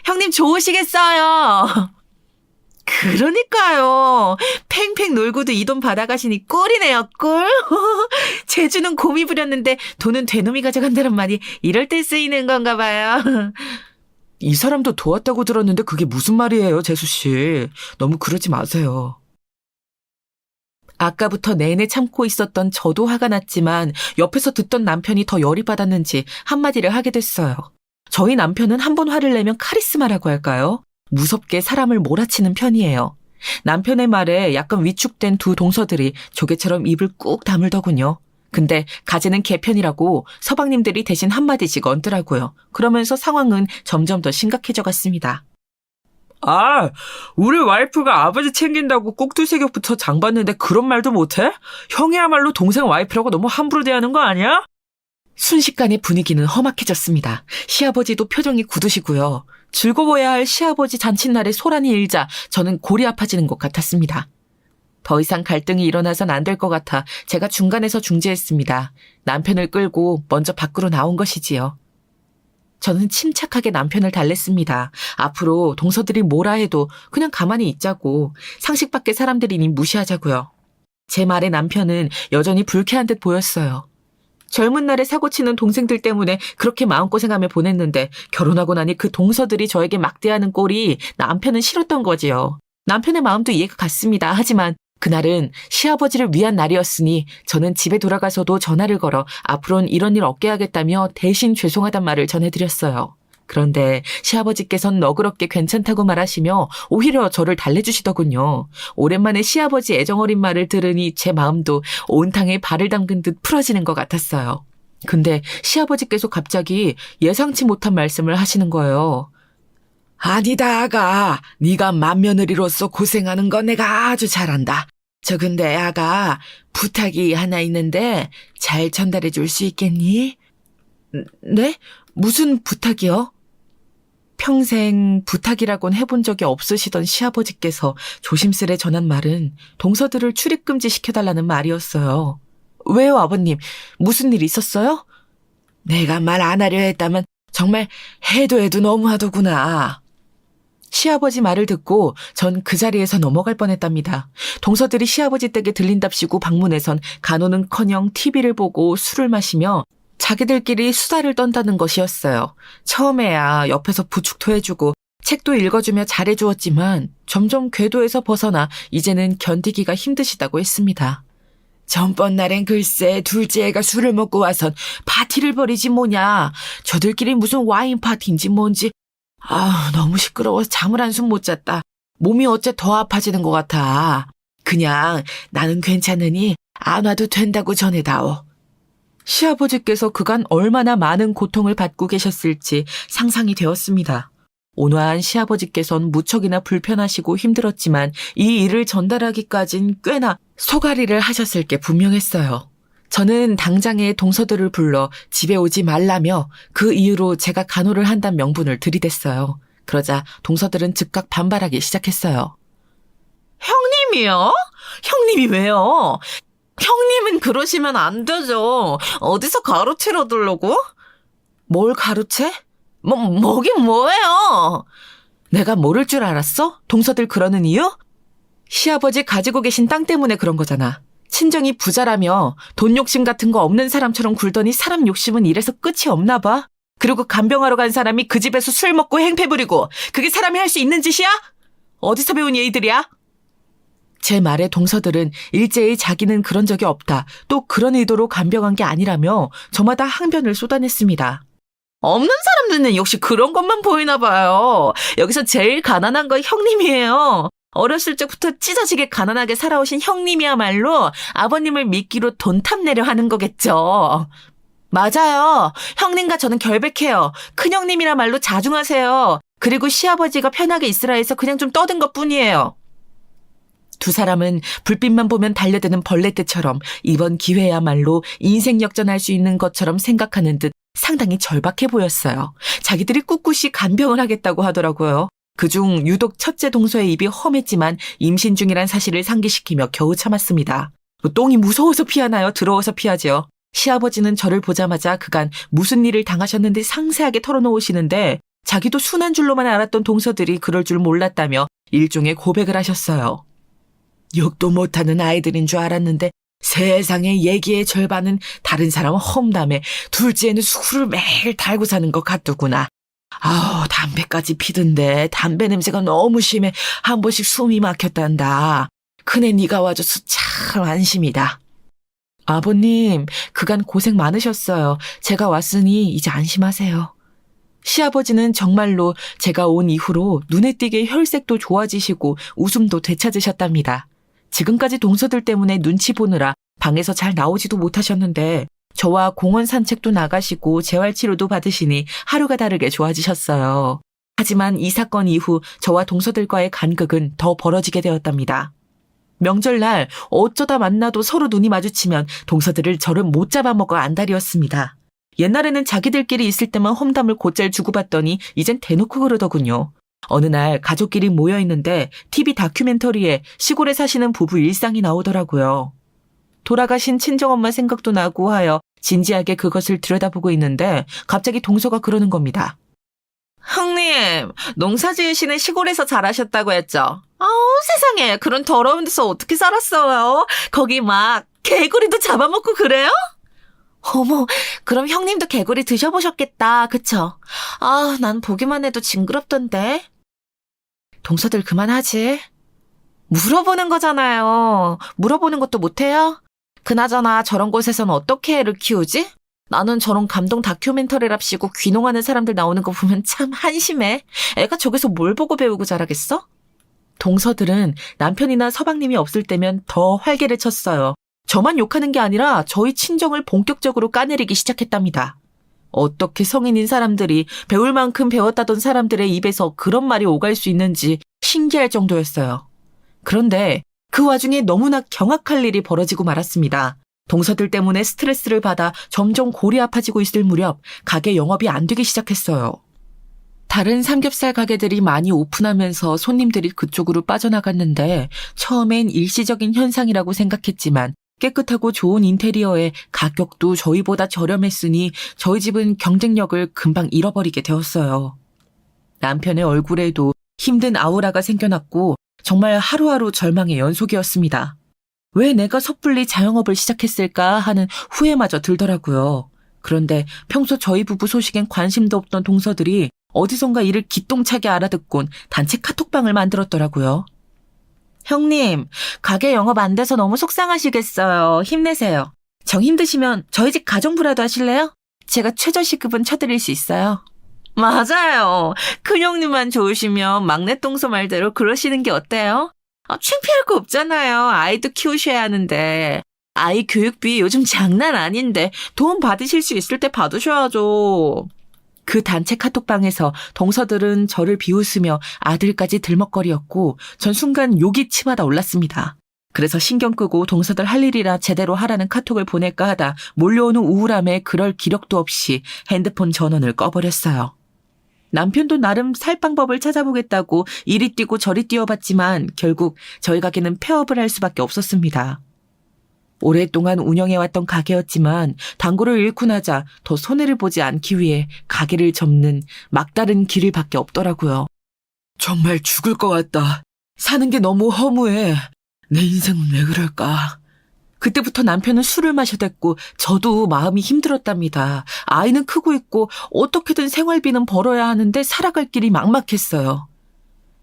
형님 좋으시겠어요. 그러니까요. 팽팽 놀고도 이 돈 받아가시니 꿀이네요, 꿀. 제주는 곰이 부렸는데 돈은 되놈이 가져간다는 말이 이럴 때 쓰이는 건가 봐요. 이 사람도 도왔다고 들었는데 그게 무슨 말이에요, 재수씨. 너무 그러지 마세요. 아까부터 내내 참고 있었던 저도 화가 났지만 옆에서 듣던 남편이 더 열이 받았는지 한마디를 하게 됐어요. 저희 남편은 한 번 화를 내면 카리스마라고 할까요? 무섭게 사람을 몰아치는 편이에요. 남편의 말에 약간 위축된 두 동서들이 조개처럼 입을 꾹 다물더군요. 근데 가재는 개편이라고 서방님들이 대신 한마디씩 얹더라고요. 그러면서 상황은 점점 더 심각해져 갔습니다. 아, 우리 와이프가 아버지 챙긴다고 꼭두새벽부터 장 봤는데 그런 말도 못해? 형이야말로 동생 와이프라고 너무 함부로 대하는 거 아니야? 순식간에 분위기는 험악해졌습니다. 시아버지도 표정이 굳으시고요. 즐거워야 할 시아버지 잔칫날에 소란이 일자 저는 골이 아파지는 것 같았습니다. 더 이상 갈등이 일어나선 안 될 것 같아 제가 중간에서 중재했습니다. 남편을 끌고 먼저 밖으로 나온 것이지요. 저는 침착하게 남편을 달랬습니다. 앞으로 동서들이 뭐라 해도 그냥 가만히 있자고, 상식 밖의 사람들이니 무시하자고요. 제 말에 남편은 여전히 불쾌한 듯 보였어요. 젊은 날에 사고치는 동생들 때문에 그렇게 마음고생하며 보냈는데 결혼하고 나니 그 동서들이 저에게 막대하는 꼴이 남편은 싫었던 거지요. 남편의 마음도 이해가 갔습니다. 하지만 그날은 시아버지를 위한 날이었으니 저는 집에 돌아가서도 전화를 걸어 앞으로는 이런 일 없게 하겠다며 대신 죄송하단 말을 전해드렸어요. 그런데 시아버지께서는 너그럽게 괜찮다고 말하시며 오히려 저를 달래주시더군요. 오랜만에 시아버지 애정어린 말을 들으니 제 마음도 온탕에 발을 담근 듯 풀어지는 것 같았어요. 근데 시아버지께서 갑자기 예상치 못한 말씀을 하시는 거예요. 아니다, 아가. 네가 맏며느리로서 고생하는 거 내가 아주 잘한다. 근데 아가, 부탁이 하나 있는데 잘 전달해 줄 수 있겠니? 네? 무슨 부탁이요? 평생 부탁이라곤 해본 적이 없으시던 시아버지께서 조심스레 전한 말은 동서들을 출입금지시켜달라는 말이었어요. 왜요, 아버님? 무슨 일 있었어요? 내가 말 안 하려 했다면 정말 해도 너무하더구나. 시아버지 말을 듣고 전 그 자리에서 넘어갈 뻔했답니다. 동서들이 시아버지 댁에 들린답시고 방문해선 간호는커녕 TV를 보고 술을 마시며 자기들끼리 수다를 떤다는 것이었어요. 처음에야 옆에서 부축도 해주고 책도 읽어주며 잘해주었지만 점점 궤도에서 벗어나 이제는 견디기가 힘드시다고 했습니다. 전번 날엔 글쎄 둘째 애가 술을 먹고 와선 파티를 벌이지 뭐냐. 저들끼리 무슨 와인 파티인지 뭔지. 너무 시끄러워서 잠을 한숨 못 잤다. 몸이 어째 더 아파지는 것 같아. 그냥 나는 괜찮으니 안 와도 된다고 전해다오. 시아버지께서 그간 얼마나 많은 고통을 받고 계셨을지 상상이 되었습니다. 온화한 시아버지께선 무척이나 불편하시고 힘들었지만 이 일을 전달하기까진 꽤나 소가리를 하셨을 게 분명했어요. 저는 당장에 동서들을 불러 집에 오지 말라며 그 이유로 제가 간호를 한다는 명분을 들이댔어요. 그러자 동서들은 즉각 반발하기 시작했어요. 형님이요? 형님이 왜요? 형님은 그러시면 안 되죠. 어디서 가로채러 들려고? 뭘 가로채? 뭐긴 뭐예요? 내가 모를 줄 알았어? 동서들 그러는 이유? 시아버지 가지고 계신 땅 때문에 그런 거잖아. 친정이 부자라며 돈 욕심 같은 거 없는 사람처럼 굴더니 사람 욕심은 이래서 끝이 없나 봐. 그리고 간병하러 간 사람이 그 집에서 술 먹고 행패 부리고 그게 사람이 할 수 있는 짓이야? 어디서 배운 예의들이야? 제 말에 동서들은 일제히 자기는 그런 적이 없다, 또 그런 의도로 간병한 게 아니라며 저마다 항변을 쏟아냈습니다. 없는 사람 눈엔 역시 그런 것만 보이나 봐요. 여기서 제일 가난한 건 형님이에요. 어렸을 적부터 찢어지게 가난하게 살아오신 형님이야말로 아버님을 미끼로 돈 탐내려 하는 거겠죠. 맞아요. 형님과 저는 결백해요. 큰형님이라 말로 자중하세요. 그리고 시아버지가 편하게 있으라 해서 그냥 좀 떠든 것뿐이에요. 두 사람은 불빛만 보면 달려드는 벌레떼처럼 이번 기회야말로 인생 역전할 수 있는 것처럼 생각하는 듯 상당히 절박해 보였어요. 자기들이 꿋꿋이 간병을 하겠다고 하더라고요. 그중 유독 첫째 동서의 입이 험했지만 임신 중이란 사실을 상기시키며 겨우 참았습니다. 똥이 무서워서 피하나요? 더러워서 피하지요. 시아버지는 저를 보자마자 그간 무슨 일을 당하셨는지 상세하게 털어놓으시는데 자기도 순한 줄로만 알았던 동서들이 그럴 줄 몰랐다며 일종의 고백을 하셨어요. 욕도 못하는 아이들인 줄 알았는데 세상에 얘기의 절반은 다른 사람 험담에 둘째는 술을 매일 달고 사는 것 같더구나. 아우, 담배까지 피던데 담배 냄새가 너무 심해 한 번씩 숨이 막혔단다. 큰애 네가 와줘서 참 안심이다. 아버님, 그간 고생 많으셨어요. 제가 왔으니 이제 안심하세요. 시아버지는 정말로 제가 온 이후로 눈에 띄게 혈색도 좋아지시고 웃음도 되찾으셨답니다. 지금까지 동서들 때문에 눈치 보느라 방에서 잘 나오지도 못하셨는데 저와 공원 산책도 나가시고 재활치료도 받으시니 하루가 다르게 좋아지셨어요. 하지만 이 사건 이후 저와 동서들과의 간극은 더 벌어지게 되었답니다. 명절날 어쩌다 만나도 서로 눈이 마주치면 동서들을 저를 못 잡아먹어 안달이었습니다. 옛날에는 자기들끼리 있을 때만 험담을 곧잘 주고받더니 이젠 대놓고 그러더군요. 어느 날 가족끼리 모여있는데 TV 다큐멘터리에 시골에 사시는 부부 일상이 나오더라고요. 돌아가신 친정엄마 생각도 나고 하여 진지하게 그것을 들여다보고 있는데 갑자기 동서가 그러는 겁니다. 형님, 농사 지으시는 시골에서 자라셨다고 했죠? 아우, 세상에, 그런 더러운 데서 어떻게 살았어요? 거기 막 개구리도 잡아먹고 그래요? 어머, 그럼 형님도 개구리 드셔보셨겠다, 그쵸? 아, 난 보기만 해도 징그럽던데. 동서들 그만하지. 물어보는 거잖아요. 물어보는 것도 못해요? 그나저나 저런 곳에선 어떻게 애를 키우지? 나는 저런 감동 다큐멘터리랍시고 귀농하는 사람들 나오는 거 보면 참 한심해. 애가 저기서 뭘 보고 배우고 자라겠어? 동서들은 남편이나 서방님이 없을 때면 더 활개를 쳤어요. 저만 욕하는 게 아니라 저희 친정을 본격적으로 까내리기 시작했답니다. 어떻게 성인인 사람들이 배울 만큼 배웠다던 사람들의 입에서 그런 말이 오갈 수 있는지 신기할 정도였어요. 그런데 그 와중에 너무나 경악할 일이 벌어지고 말았습니다. 동서들 때문에 스트레스를 받아 점점 골이 아파지고 있을 무렵 가게 영업이 안 되기 시작했어요. 다른 삼겹살 가게들이 많이 오픈하면서 손님들이 그쪽으로 빠져나갔는데 처음엔 일시적인 현상이라고 생각했지만 깨끗하고 좋은 인테리어에 가격도 저희보다 저렴했으니 저희 집은 경쟁력을 금방 잃어버리게 되었어요. 남편의 얼굴에도 힘든 아우라가 생겨났고 정말 하루하루 절망의 연속이었습니다. 왜 내가 섣불리 자영업을 시작했을까 하는 후회마저 들더라고요. 그런데 평소 저희 부부 소식엔 관심도 없던 동서들이 어디선가 이를 기똥차게 알아듣곤 단체 카톡방을 만들었더라고요. 형님, 가게 영업 안 돼서 너무 속상하시겠어요. 힘내세요. 정 힘드시면 저희 집 가정부라도 하실래요? 제가 최저시급은 쳐드릴 수 있어요. 맞아요. 큰형님만 좋으시면 막내 동서 말대로 그러시는 게 어때요? 창피할 거 없잖아요. 아이도 키우셔야 하는데. 아이 교육비 요즘 장난 아닌데 도움 받으실 수 있을 때 받으셔야죠. 그 단체 카톡방에서 동서들은 저를 비웃으며 아들까지 들먹거리었고 전 순간 욕이 치마다 올랐습니다. 그래서 신경 끄고 동서들 할 일이라 제대로 하라는 카톡을 보낼까 하다 몰려오는 우울함에 그럴 기력도 없이 핸드폰 전원을 꺼버렸어요. 남편도 나름 살 방법을 찾아보겠다고 이리 뛰고 저리 뛰어봤지만 결국 저희 가게는 폐업을 할 수밖에 없었습니다. 오랫동안 운영해왔던 가게였지만 단골을 잃고 나자 더 손해를 보지 않기 위해 가게를 접는 막다른 길을 밖에 없더라고요. 정말 죽을 것 같다. 사는 게 너무 허무해. 내 인생은 왜 그럴까. 그때부터 남편은 술을 마셔댔고 저도 마음이 힘들었답니다. 아이는 크고 있고 어떻게든 생활비는 벌어야 하는데 살아갈 길이 막막했어요.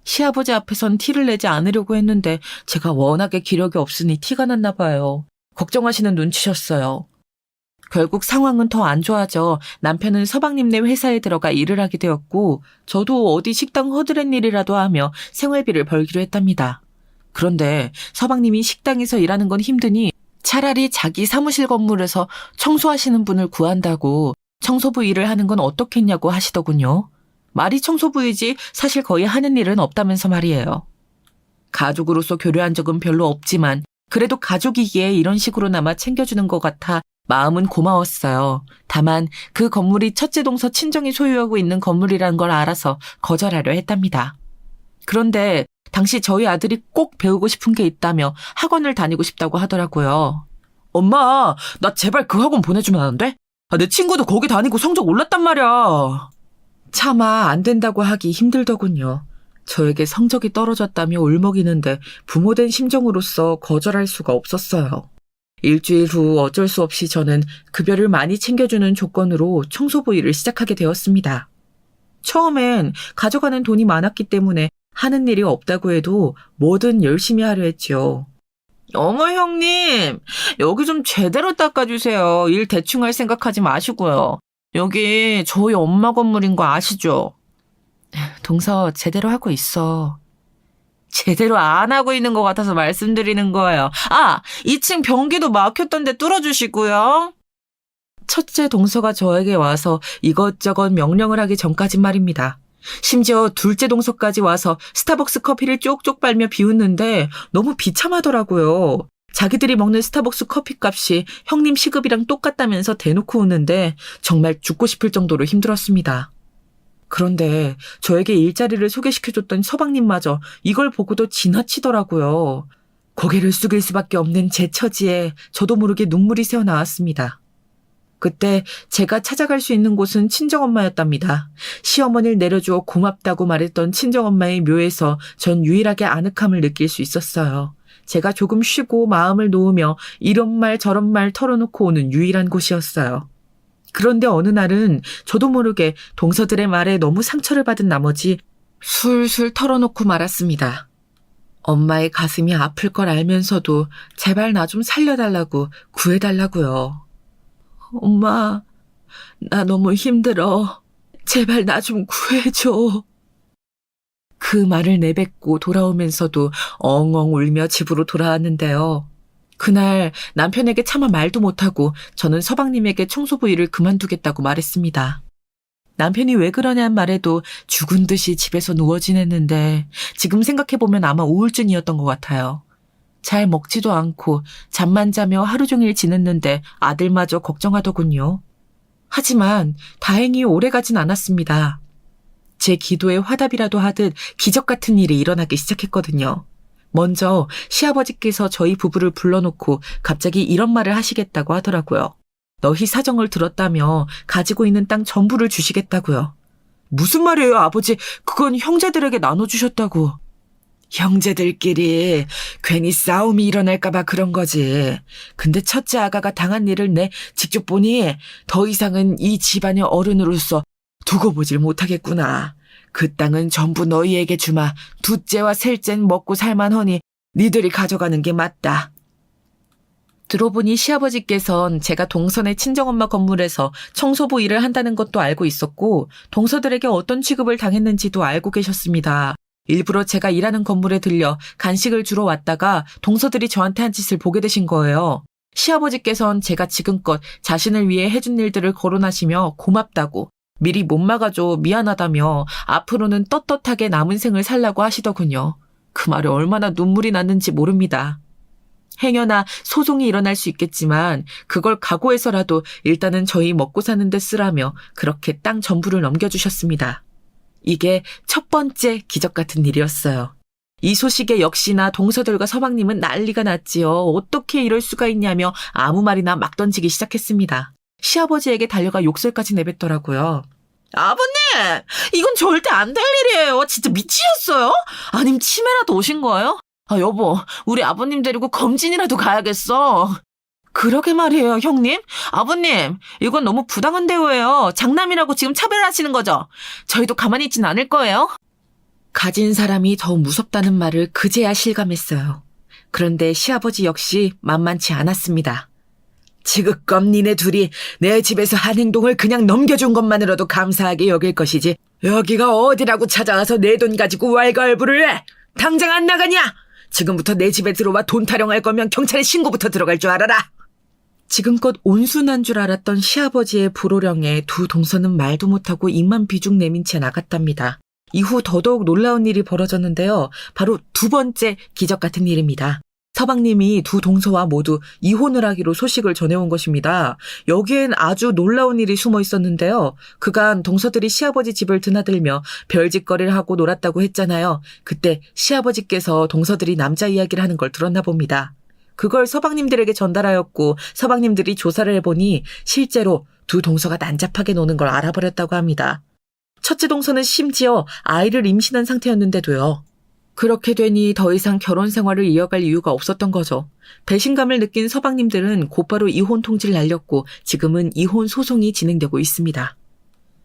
시아버지 앞에선 티를 내지 않으려고 했는데 제가 워낙에 기력이 없으니 티가 났나 봐요. 걱정하시는 눈치셨어요. 결국 상황은 더 안 좋아져 남편은 서방님네 회사에 들어가 일을 하게 되었고 저도 어디 식당 허드렛 일이라도 하며 생활비를 벌기로 했답니다. 그런데 서방님이 식당에서 일하는 건 힘드니 차라리 자기 사무실 건물에서 청소하시는 분을 구한다고 청소부 일을 하는 건 어떻겠냐고 하시더군요. 말이 청소부이지 사실 거의 하는 일은 없다면서 말이에요. 가족으로서 교류한 적은 별로 없지만 그래도 가족이기에 이런 식으로나마 챙겨주는 것 같아 마음은 고마웠어요. 다만 그 건물이 첫째 동서 친정이 소유하고 있는 건물이라는 걸 알아서 거절하려 했답니다. 그런데 당시 저희 아들이 꼭 배우고 싶은 게 있다며 학원을 다니고 싶다고 하더라고요. 엄마, 나 제발 그 학원 보내주면 안 돼? 내 친구도 거기 다니고 성적 올랐단 말이야. 차마 안 된다고 하기 힘들더군요. 저에게 성적이 떨어졌다며 울먹이는데 부모된 심정으로서 거절할 수가 없었어요. 일주일 후 어쩔 수 없이 저는 급여를 많이 챙겨주는 조건으로 청소부 일을 시작하게 되었습니다. 처음엔 가져가는 돈이 많았기 때문에 하는 일이 없다고 해도 뭐든 열심히 하려 했죠. 어머 형님, 여기 좀 제대로 닦아주세요. 일 대충 할 생각하지 마시고요. 여기 저희 엄마 건물인 거 아시죠? 동서 제대로 하고 있어. 제대로 안 하고 있는 것 같아서 말씀드리는 거예요. 2층 변기도 막혔던데 뚫어주시고요. 첫째 동서가 저에게 와서 이것저것 명령을 하기 전까진 말입니다. 심지어 둘째 동서까지 와서 스타벅스 커피를 쪽쪽 빨며 비웃는데 너무 비참하더라고요. 자기들이 먹는 스타벅스 커피값이 형님 시급이랑 똑같다면서 대놓고 웃는데 정말 죽고 싶을 정도로 힘들었습니다. 그런데 저에게 일자리를 소개시켜줬던 서방님마저 이걸 보고도 지나치더라고요. 고개를 숙일 수밖에 없는 제 처지에 저도 모르게 눈물이 새어나왔습니다. 그때 제가 찾아갈 수 있는 곳은 친정엄마였답니다. 시어머니를 내려주어 고맙다고 말했던 친정엄마의 묘에서 전 유일하게 아늑함을 느낄 수 있었어요. 제가 조금 쉬고 마음을 놓으며 이런 말 저런 말 털어놓고 오는 유일한 곳이었어요. 그런데 어느 날은 저도 모르게 동서들의 말에 너무 상처를 받은 나머지 술술 털어놓고 말았습니다. 엄마의 가슴이 아플 걸 알면서도 제발 나 좀 살려달라고 구해달라고요. 엄마, 나 너무 힘들어. 제발 나 좀 구해줘. 그 말을 내뱉고 돌아오면서도 엉엉 울며 집으로 돌아왔는데요. 그날 남편에게 차마 말도 못하고 저는 서방님에게 청소부 일을 그만두겠다고 말했습니다. 남편이 왜 그러냐는 말에도 죽은 듯이 집에서 누워 지냈는데 지금 생각해보면 아마 우울증이었던 것 같아요. 잘 먹지도 않고 잠만 자며 하루 종일 지냈는데 아들마저 걱정하더군요. 하지만 다행히 오래가진 않았습니다. 제 기도에 화답이라도 하듯 기적 같은 일이 일어나기 시작했거든요. 먼저 시아버지께서 저희 부부를 불러놓고 갑자기 이런 말을 하시겠다고 하더라고요. 너희 사정을 들었다며 가지고 있는 땅 전부를 주시겠다고요. 무슨 말이에요, 아버지? 그건 형제들에게 나눠주셨다고. 형제들끼리 괜히 싸움이 일어날까봐 그런 거지. 근데 첫째 아가가 당한 일을 내 직접 보니 더 이상은 이 집안의 어른으로서 두고 보질 못하겠구나. 그 땅은 전부 너희에게 주마. 둘째와 셋째는 먹고 살만하니 니들이 가져가는 게 맞다. 들어보니 시아버지께선 제가 동선의 친정엄마 건물에서 청소부 일을 한다는 것도 알고 있었고 동서들에게 어떤 취급을 당했는지도 알고 계셨습니다. 일부러 제가 일하는 건물에 들려 간식을 주러 왔다가 동서들이 저한테 한 짓을 보게 되신 거예요. 시아버지께선 제가 지금껏 자신을 위해 해준 일들을 거론하시며 고맙다고 미리 못 막아줘 미안하다며 앞으로는 떳떳하게 남은 생을 살라고 하시더군요. 그 말에 얼마나 눈물이 났는지 모릅니다. 행여나 소송이 일어날 수 있겠지만 그걸 각오해서라도 일단은 저희 먹고 사는 데 쓰라며 그렇게 땅 전부를 넘겨주셨습니다. 이게 첫 번째 기적 같은 일이었어요. 이 소식에 역시나 동서들과 서방님은 난리가 났지요. 어떻게 이럴 수가 있냐며 아무 말이나 막 던지기 시작했습니다. 시아버지에게 달려가 욕설까지 내뱉더라고요. 아버님! 이건 절대 안 될 일이에요. 진짜 미치셨어요? 아님 치매라도 오신 거예요? 여보, 우리 아버님 데리고 검진이라도 가야겠어. 그러게 말이에요, 형님. 아버님, 이건 너무 부당한 대우예요. 장남이라고 지금 차별하시는 거죠? 저희도 가만히 있진 않을 거예요. 가진 사람이 더 무섭다는 말을 그제야 실감했어요. 그런데 시아버지 역시 만만치 않았습니다. 지극검 니네 둘이 내 집에서 한 행동을 그냥 넘겨준 것만으로도 감사하게 여길 것이지. 여기가 어디라고 찾아와서 내 돈 가지고 왈가왈부를 해. 당장 안 나가냐? 지금부터 내 집에 들어와 돈 타령할 거면 경찰에 신고부터 들어갈 줄 알아라. 지금껏 온순한 줄 알았던 시아버지의 불호령에 두 동서는 말도 못하고 입만 비죽 내민 채 나갔답니다. 이후 더더욱 놀라운 일이 벌어졌는데요. 바로 두 번째 기적 같은 일입니다. 서방님이 두 동서와 모두 이혼을 하기로 소식을 전해온 것입니다. 여기엔 아주 놀라운 일이 숨어 있었는데요. 그간 동서들이 시아버지 집을 드나들며 별짓거리를 하고 놀았다고 했잖아요. 그때 시아버지께서 동서들이 남자 이야기를 하는 걸 들었나 봅니다. 그걸 서방님들에게 전달하였고 서방님들이 조사를 해보니 실제로 두 동서가 난잡하게 노는 걸 알아버렸다고 합니다. 첫째 동서는 심지어 아이를 임신한 상태였는데도요. 그렇게 되니 더 이상 결혼 생활을 이어갈 이유가 없었던 거죠. 배신감을 느낀 서방님들은 곧바로 이혼 통지를 날렸고 지금은 이혼 소송이 진행되고 있습니다.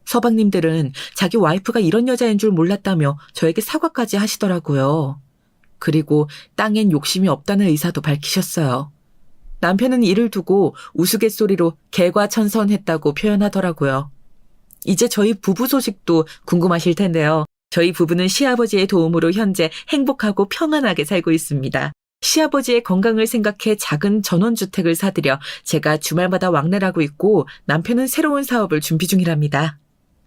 서방님들은 자기 와이프가 이런 여자인 줄 몰랐다며 저에게 사과까지 하시더라고요. 그리고 땅엔 욕심이 없다는 의사도 밝히셨어요. 남편은 이를 두고 우스갯소리로 개과천선했다고 표현하더라고요. 이제 저희 부부 소식도 궁금하실 텐데요. 저희 부부는 시아버지의 도움으로 현재 행복하고 평안하게 살고 있습니다. 시아버지의 건강을 생각해 작은 전원주택을 사들여 제가 주말마다 왕래를 하고 있고 남편은 새로운 사업을 준비 중이랍니다.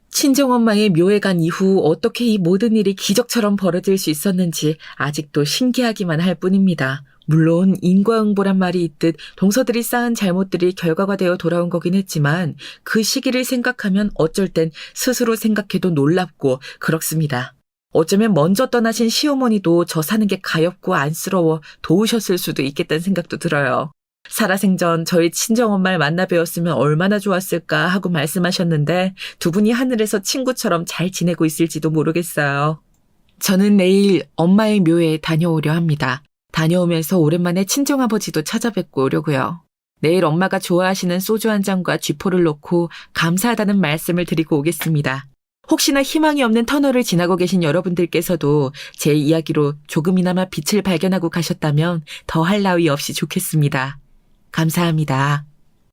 친정엄마의 묘에 간 이후 어떻게 이 모든 일이 기적처럼 벌어질 수 있었는지 아직도 신기하기만 할 뿐입니다. 물론 인과응보란 말이 있듯 동서들이 쌓은 잘못들이 결과가 되어 돌아온 거긴 했지만 그 시기를 생각하면 어쩔 땐 스스로 생각해도 놀랍고 그렇습니다. 어쩌면 먼저 떠나신 시어머니도 저 사는 게 가엾고 안쓰러워 도우셨을 수도 있겠다는 생각도 들어요. 살아생전 저희 친정엄마를 만나 뵈었으면 얼마나 좋았을까 하고 말씀하셨는데 두 분이 하늘에서 친구처럼 잘 지내고 있을지도 모르겠어요. 저는 내일 엄마의 묘에 다녀오려 합니다. 다녀오면서 오랜만에 친정아버지도 찾아뵙고 오려고요. 내일 엄마가 좋아하시는 소주 한 잔과 쥐포를 놓고 감사하다는 말씀을 드리고 오겠습니다. 혹시나 희망이 없는 터널을 지나고 계신 여러분들께서도 제 이야기로 조금이나마 빛을 발견하고 가셨다면 더할 나위 없이 좋겠습니다. 감사합니다.